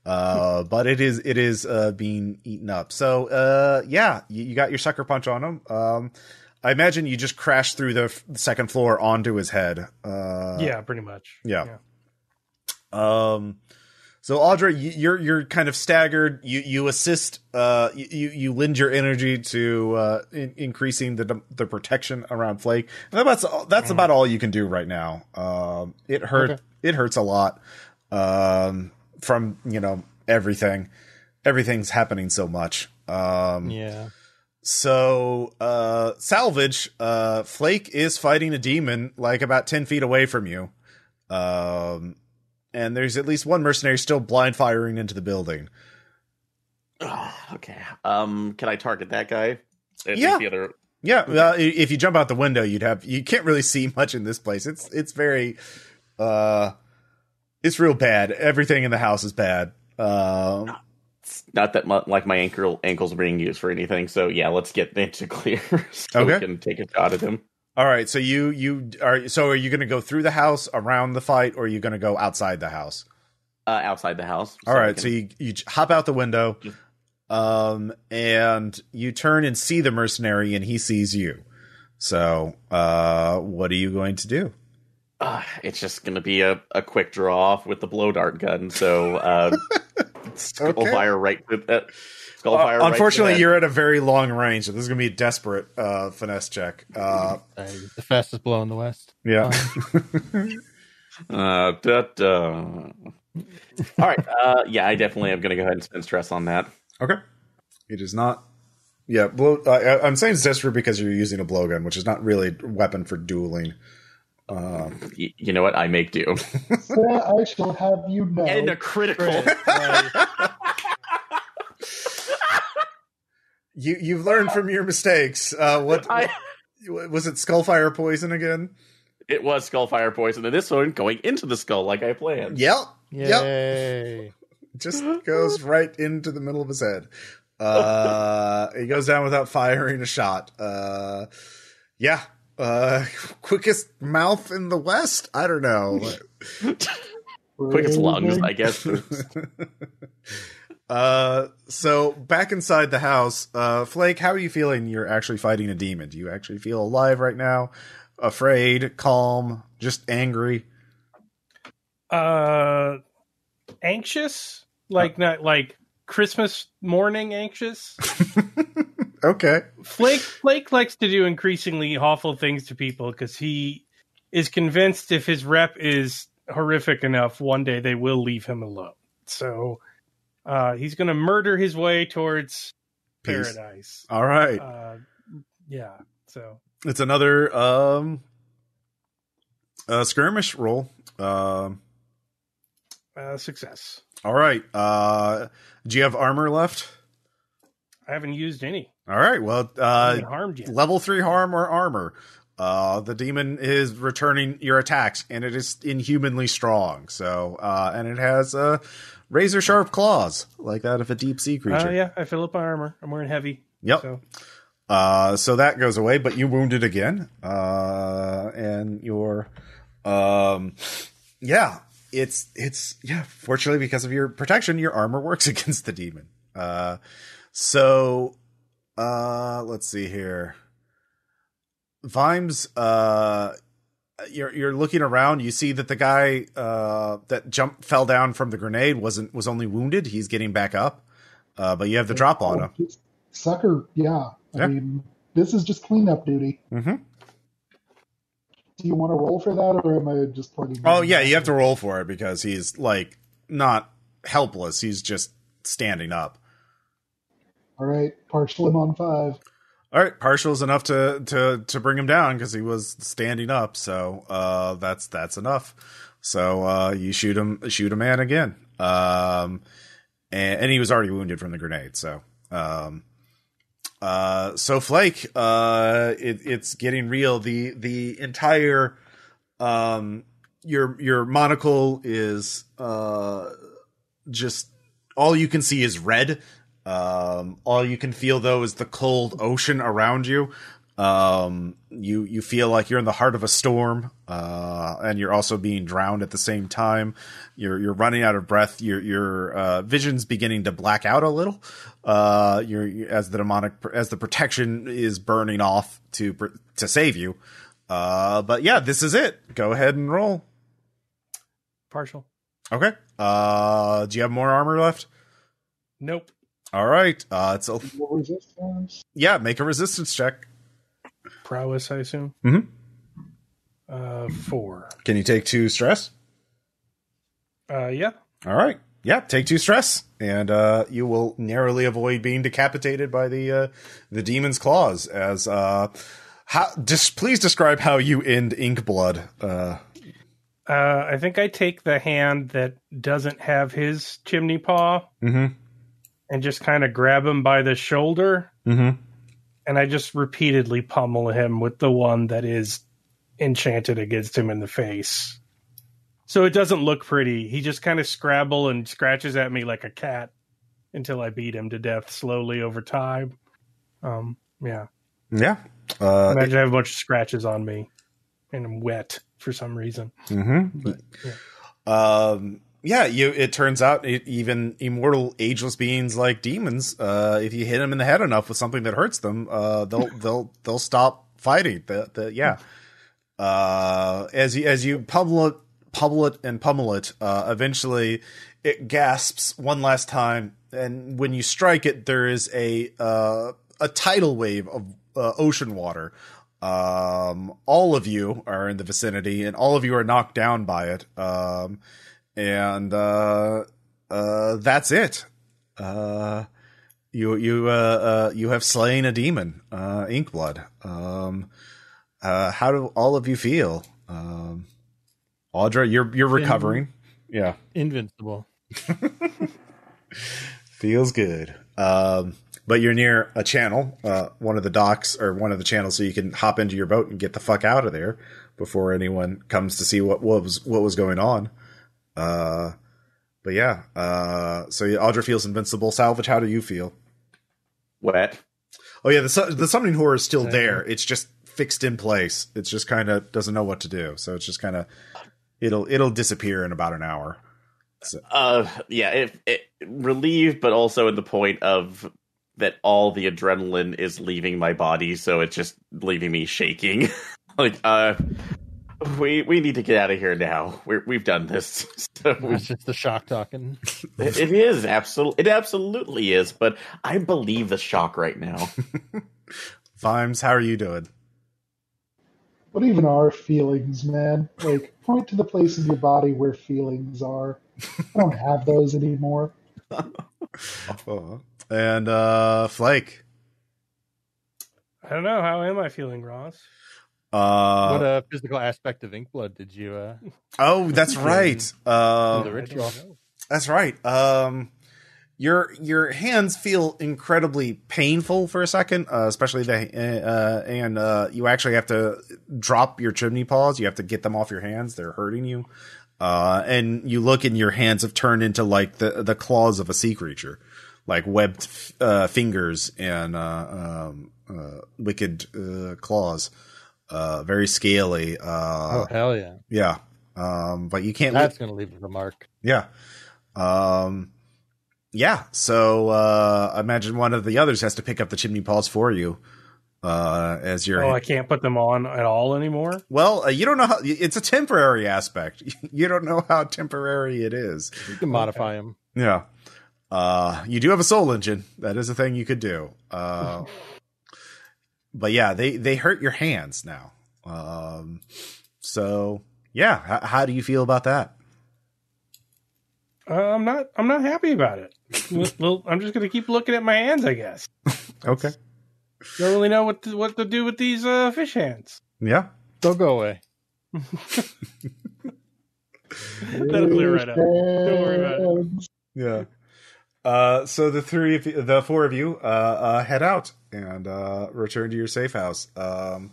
But it is being eaten up. So, you got your sucker punch on him. I imagine you just crashed through the second floor onto his head. Yeah, pretty much. Yeah. So Audra, you're kind of staggered. You assist. You lend your energy to increasing the protection around Flake. And that's about all you can do right now. It hurt. Okay. It hurts a lot. From everything. Everything's happening so much. Yeah. So, Salvage, Flake is fighting a demon like about 10 feet away from you. And there's at least one mercenary still blind firing into the building. Okay. Can I target that guy? Yeah. The other... Yeah. If you jump out the window, you can't really see much in this place. It's very, it's real bad. Everything in the house is bad. It's not that much like my ankles are being used for anything. So yeah, let's get into clear so we can take a shot at him. All right. So are you going to go through the house around the fight, or are you going to go outside the house? Outside the house. All right. So you hop out the window, and you turn and see the mercenary, and he sees you. So, what are you going to do? It's just going to be a quick draw off with the blow dart gun. So, Skullfire right with that. Unfortunately, you're at a very long range, so this is going to be a desperate finesse check. The fastest blow in the West. Yeah. All right. Yeah, I definitely am going to go ahead and spend stress on that. Okay. It is not. Yeah, I'm saying it's desperate because you're using a blowgun, which is not really a weapon for dueling. You know what? I make do. I shall have you know. And a critical. You've learned from your mistakes. What was it? Skullfire poison again? It was Skullfire poison, and this one going into the skull like I planned. Yep. Yay. Yep. Just goes right into the middle of his head. He goes down without firing a shot. Yeah. Quickest mouth in the West? I don't know. Quickest lungs, I guess. So back inside the house, Flake, how are you feeling? You're actually fighting a demon. Do you actually feel alive right now? Afraid, calm, just angry? Anxious? Not like Christmas morning anxious? Okay. Flake likes to do increasingly awful things to people because he is convinced if his rep is horrific enough, one day they will leave him alone. So he's going to murder his way towards paradise. All right. Yeah. So it's another skirmish roll. Success. All right. Do you have armor left? I haven't used any. All right. Well, I haven't harmed yet. Level 3 harm or armor. The demon is returning your attacks, and it is inhumanly strong. So, and it has razor sharp claws, like that of a deep sea creature. Yeah, I fill up my armor. I'm wearing heavy. Yep. So that goes away, but you wounded again. And your, fortunately because of your protection, your armor works against the demon. So let's see here. Vimes, you're looking around. You see that the guy that fell down from the grenade was only wounded. He's getting back up, but you have the drop on him. Sucker, yeah. I mean, this is just cleanup duty. Mm-hmm. Do you want to roll for that, or am I just plugging? Oh yeah, you have to roll for it because he's like not helpless. He's just standing up. All right, partial him on 5. All right, partial is enough to bring him down because he was standing up. So that's enough. So you shoot a man again. And he was already wounded from the grenade. So so Flake, it's getting real. The entire your monocle is just all you can see is red. All you can feel though is the cold ocean around you. You feel like you're in the heart of a storm, and you're also being drowned at the same time. You're running out of breath. Your vision's beginning to black out a little. As the protection is burning off to save you. But yeah, this is it. Go ahead and roll. Partial. Okay. Do you have more armor left? Nope. All right. It's a Resistance. yeah. Make a resistance check. Prowess, I assume. Mm-hmm. 4. Can you take 2 stress? Yeah. All right. Yeah. Take 2 stress, and you will narrowly avoid being decapitated by the demon's claws. As please describe how you end Inkblood. I think I take the hand that doesn't have his chimney paw. Mm-hmm. And just kind of grab him by the shoulder. Mm-hmm. And I just repeatedly pummel him with the one that is enchanted against him in the face. So it doesn't look pretty. He just kind of scrabble and scratches at me like a cat until I beat him to death slowly over time. Yeah. Yeah. Imagine I have a bunch of scratches on me and I'm wet for some reason. Mm-hmm. But, yeah. It turns out even immortal, ageless beings like demons, if you hit them in the head enough with something that hurts them, they'll stop fighting. As you pummel it, eventually it gasps one last time, and when you strike it, there is a tidal wave of ocean water. All of you are in the vicinity, and all of you are knocked down by it. And that's it. You have slain a demon, Inkblood. How do all of you feel? Audra, you're recovering. Yeah. Invincible. Feels good. But you're near a channel, one of the docks or one of the channels, so you can hop into your boat and get the fuck out of there before anyone comes to see what was going on. But yeah, so Audra feels invincible. Salvage, how do you feel? Wet. Oh yeah, the summoning horror is still there. It's just fixed in place. It's just kind of doesn't know what to do. So it's just kind of it'll disappear in about an hour. So. Yeah, it relieved, but also in the point of that all the adrenaline is leaving my body, so it's just leaving me shaking. Like, we need to get out of here now. We've done this. So it's just the shock talking. It is it absolutely is. But I believe the shock right now. Vimes, how are you doing? What even are feelings, man? Like, point to the place in your body where feelings are. I don't have those anymore. And Flake. I don't know. How am I feeling, Ross? What physical aspect of Inkblood did you? Oh, that's right. The ritual. That's right. Your hands feel incredibly painful for a second, especially and you actually have to drop your chimney paws. You have to get them off your hands. They're hurting you. And you look and your hands have turned into like the claws of a sea creature, like webbed fingers and wicked claws. Very scaly. Oh hell yeah! Yeah. But you can't. That's gonna leave a mark. Yeah. Yeah, so I imagine one of the others has to pick up the chimney paws for you. As you're, I can't put them on at all anymore. Well, you don't know how. It's a temporary aspect. You don't know how temporary it is. You can modify them. Yeah. You do have a soul engine. That is a thing you could do. But yeah, they hurt your hands now. So yeah, how do you feel about that? I'm not happy about it. Well, I'm just going to keep looking at my hands, I guess. Okay. Don't really know what to do with these fish hands. Yeah. They'll go away. That'll clear right up. Don't worry about it. Yeah. So the four of you, head out and return to your safe house. The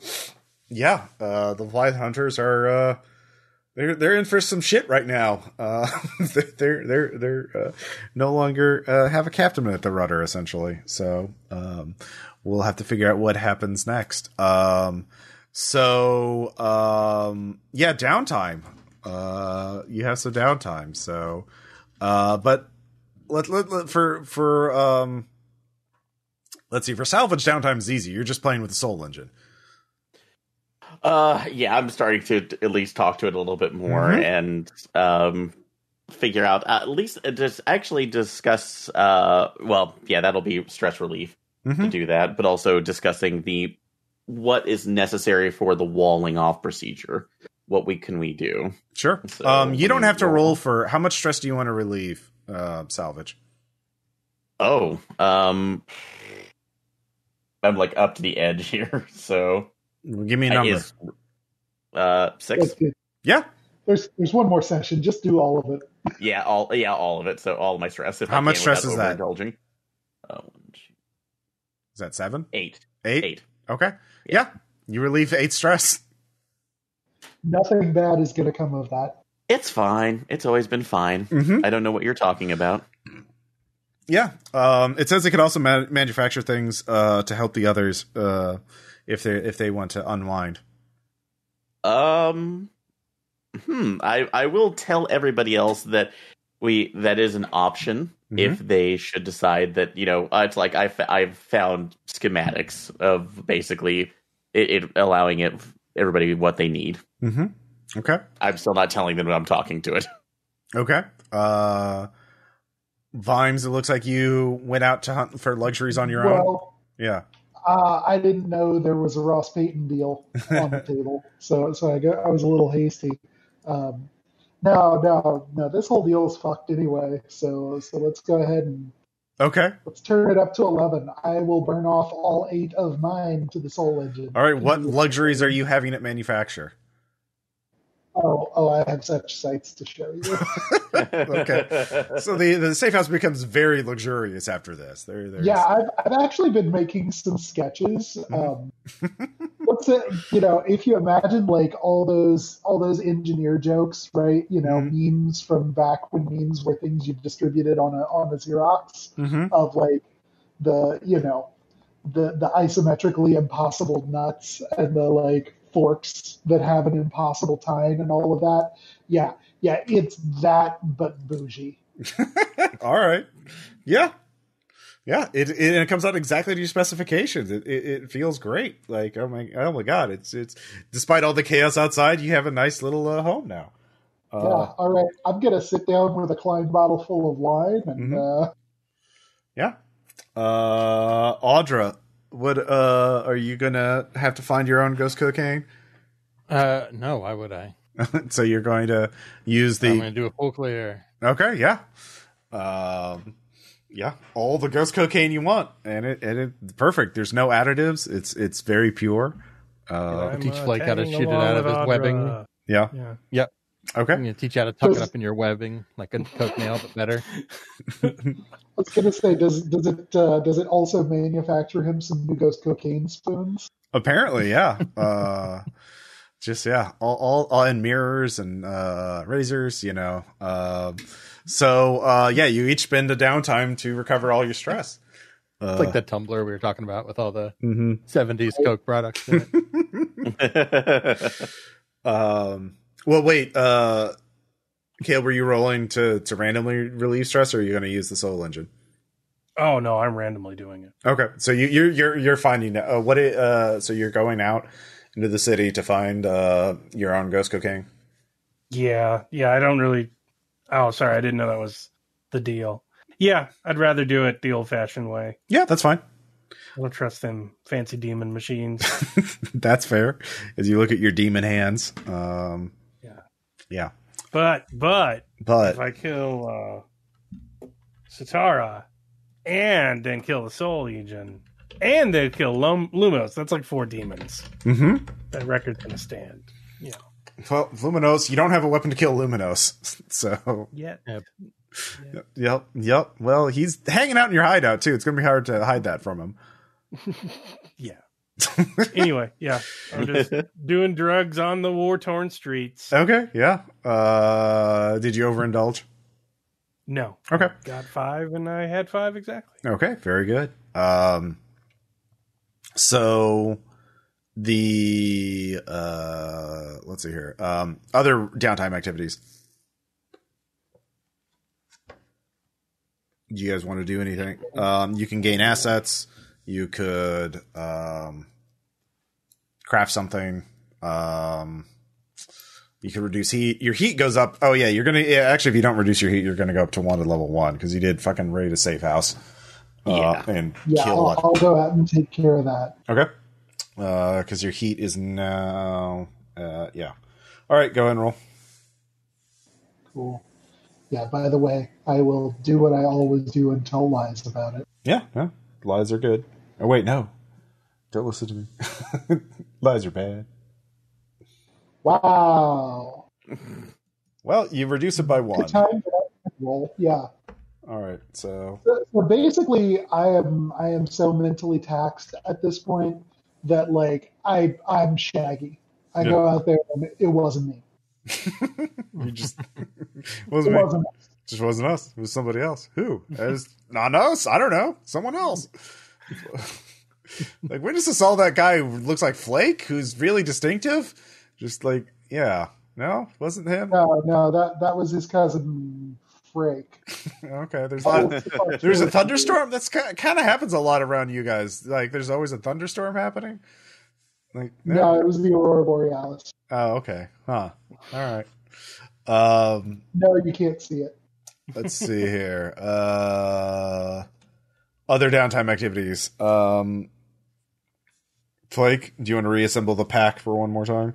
Blythe Hunters are they're in for some shit right now. They're no longer have a captain at the rudder essentially. So we'll have to figure out what happens next. Downtime. You have some downtime. So, but let's see. For salvage, downtime is easy. You're just playing with the soul engine. I'm starting to at least talk to it a little bit more and figure out at least just actually discuss. That'll be stress relief to do that, but also discussing what is necessary for the walling off procedure. What can we do? Sure. So, you don't have to roll for how much stress do you want to relieve, salvage? I'm like up to the edge here, so. Give me a number. 6. Yeah. There's one more session. Just do all of it. Yeah, all of it. So all of my stress. How much stress is that? Indulging. Is that 7? 8. 8. Okay. Yeah. You relieve 8 stress. Nothing bad is going to come of that. It's fine. It's always been fine. I don't know what you're talking about. Yeah. It says it can also manufacture things to help the others if they want to unwind. I will tell everybody else that is an option if they should decide that, it's like I've found schematics of basically it allowing everybody what they need. Okay. I'm still not telling them that I'm talking to it. Okay. Vimes, it looks like you went out to hunt for luxuries on your own. Yeah. I didn't know there was a Ross Payton deal on the table, so I was a little hasty. No, this whole deal is fucked anyway. So let's go ahead and let's turn it up to 11. I will burn off all 8 of mine to the soul engine. All right, what luxuries are you having it manufacture? Oh, I have such sights to show you. Okay, so the safe house becomes very luxurious after this. Yeah, I've actually been making some sketches. What's it? If you imagine like all those engineer jokes, right? Memes from back when memes were things you distributed on a Xerox of like the isometrically impossible nuts and the like forks that have an impossible tine and all of that. Yeah, it's that, but bougie. All right. Yeah. It comes out exactly to your specifications. It feels great. Like, oh my God. It's despite all the chaos outside, you have a nice little home now. All right. I'm going to sit down with a Klein bottle full of wine and, yeah. Audra, what are you gonna have to find your own ghost cocaine? No, why would I? So you're going to use I'm going to do a full clear. Okay, yeah. Yeah, all the ghost cocaine you want, and it perfect. There's no additives. It's very pure. Teach Flake how to shoot it out of his webbing. Yeah. Yep. Okay. I'm going to teach you how to tuck it up in your webbing like a coke nail, but better. I was going to say, does it also manufacture him some new ghost cocaine spoons? Apparently, yeah. All in mirrors and razors, So you each spend a downtime to recover all your stress. It's like that tumbler we were talking about with all the 70s Coke products in it. Well, wait. Caleb, were you rolling to randomly relieve stress, or are you going to use the soul engine? Oh no, I'm randomly doing it. Okay, so you're finding so you're going out into the city to find your own ghost cocaine. Yeah. I don't really. Oh, sorry, I didn't know that was the deal. Yeah, I'd rather do it the old-fashioned way. Yeah, that's fine. I don't trust them fancy demon machines. That's fair. As you look at your demon hands, yeah. But if I kill Satara and then kill the Soul Legion and then kill Lumos, that's like 4 demons. Mm-hmm. That record's gonna stand. Yeah. Well, Luminos, you don't have a weapon to kill Luminos, so Yeah. Yep. Well, he's hanging out in your hideout too. It's gonna be hard to hide that from him. Yeah. Anyway, yeah. I'm just doing drugs on the war-torn streets. Okay, yeah. Did you overindulge? No. Okay. Got 5 and I had 5 exactly. Okay, very good. So the let's see here. Other downtime activities. Do you guys want to do anything? You can gain assets. You could craft something. You could reduce heat. Your heat goes up. Oh yeah, you're gonna actually. If you don't reduce your heat, you're gonna go up to 1 at level 1 because you did fucking raid a safe house. And kill. I'll go out and take care of that. Okay. Because your heat is now. Yeah. All right, go ahead and roll. Cool. Yeah. By the way, I will do what I always do and tell lies about it. Yeah. Lies are good. Oh wait, no. Don't listen to me. Lies are bad. Wow. Well, you reduce it by 1. Good time for that roll. Yeah. All right, so basically, I am so mentally taxed at this point that like I'm Shaggy. I go out there and it wasn't me. You just wasn't me. Just wasn't us. It was somebody else. Who? It was not us. I don't know. Someone else. Like, when is this all that guy who looks like Flake, who's really distinctive? Just like, yeah. No, wasn't him. No, that was his cousin Flake. Okay, there's a thunderstorm. That's kind of happens a lot around you guys. Like, there's always a thunderstorm happening. Like, no, it was the Aurora Borealis. Oh, okay. Huh. All right. No, you can't see it. Let's see here. Other downtime activities. Flake, do you want to reassemble the pack for one more time?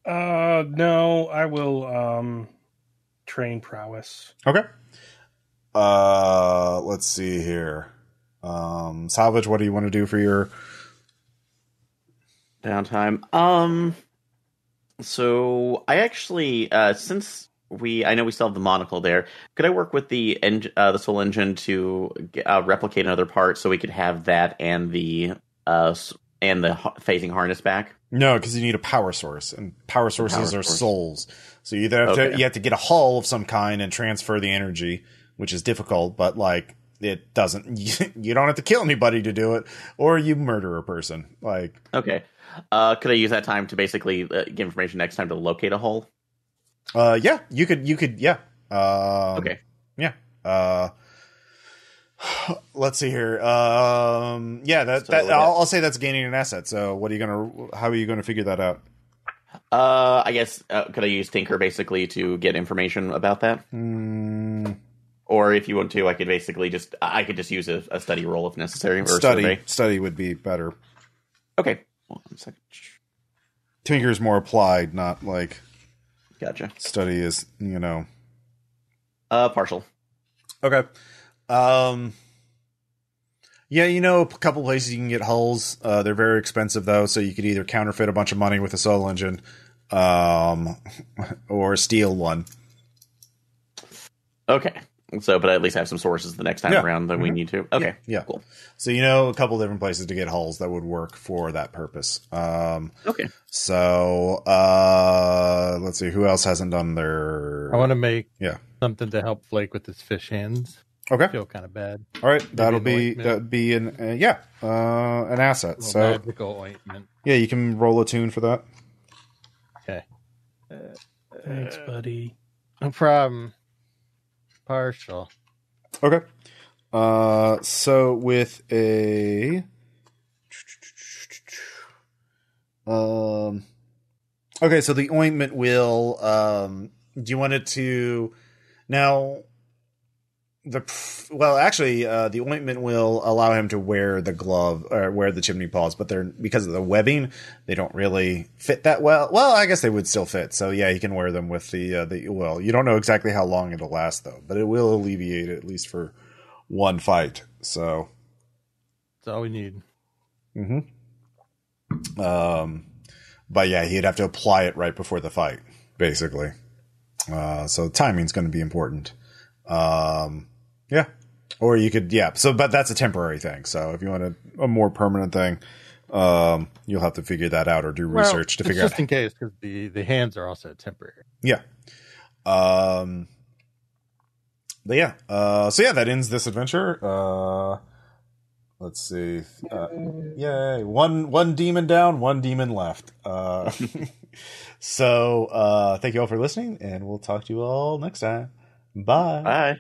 No, I will train prowess. Okay. Let's see here. Salvage, what do you want to do for your downtime? So I actually, since I know we still have the monocle there, could I work with the soul engine to replicate another part so we could have that and the phasing harness back? No, because you need a power source, and power sources are souls. So you either you have to get a hull of some kind and transfer the energy, which is difficult, but like it doesn't. You don't have to kill anybody to do it, or you murder a person. Like, okay, could I use that time to basically get information next time to locate a hull? Yeah, you could, yeah. Okay, yeah. Let's see here. Yeah, I'll say that's gaining an asset. So, how are you gonna figure that out? I guess could I use Tinker basically to get information about that? Or if you want to, I could basically just use a study roll if necessary. Or study would be better. Okay, 1 second. Tinker is more applied, not like. Gotcha. Study is, partial. Okay. Yeah, a couple places you can get hulls. They're very expensive though, so you could either counterfeit a bunch of money with a soul engine, or steal one. Okay. So, but I at least have some sources the next time around that we need to. Okay. Yeah. Cool. So a couple different places to get hulls that would work for that purpose. Okay. So let's see who else hasn't done their. I want to make something to help Flake with his fish hands. Okay. I feel kind of bad. All right, that'd be an asset. So magical ointment. Yeah, you can roll a tune for that. Okay. Thanks, buddy. I'm from partial. Okay. So with a okay, so the ointment will do you want it to now the ointment will allow him to wear the glove or wear the chimney paws, but they're because of the webbing, they don't really fit that well. Well, I guess they would still fit. So yeah, he can wear them with the well, you don't know exactly how long it'll last though, but it will alleviate it at least for one fight. So That's all we need. But yeah, he'd have to apply it right before the fight, basically. So timing's going to be important. Yeah. Or you could, yeah. So, but that's a temporary thing. So if you want a more permanent thing, you'll have to figure that out or do research to figure out. Just in case, because the hands are also temporary. Yeah. But yeah. So yeah, that ends this adventure. Let's see. Yay. One demon down, one demon left. So thank you all for listening, and we'll talk to you all next time. Bye. Bye.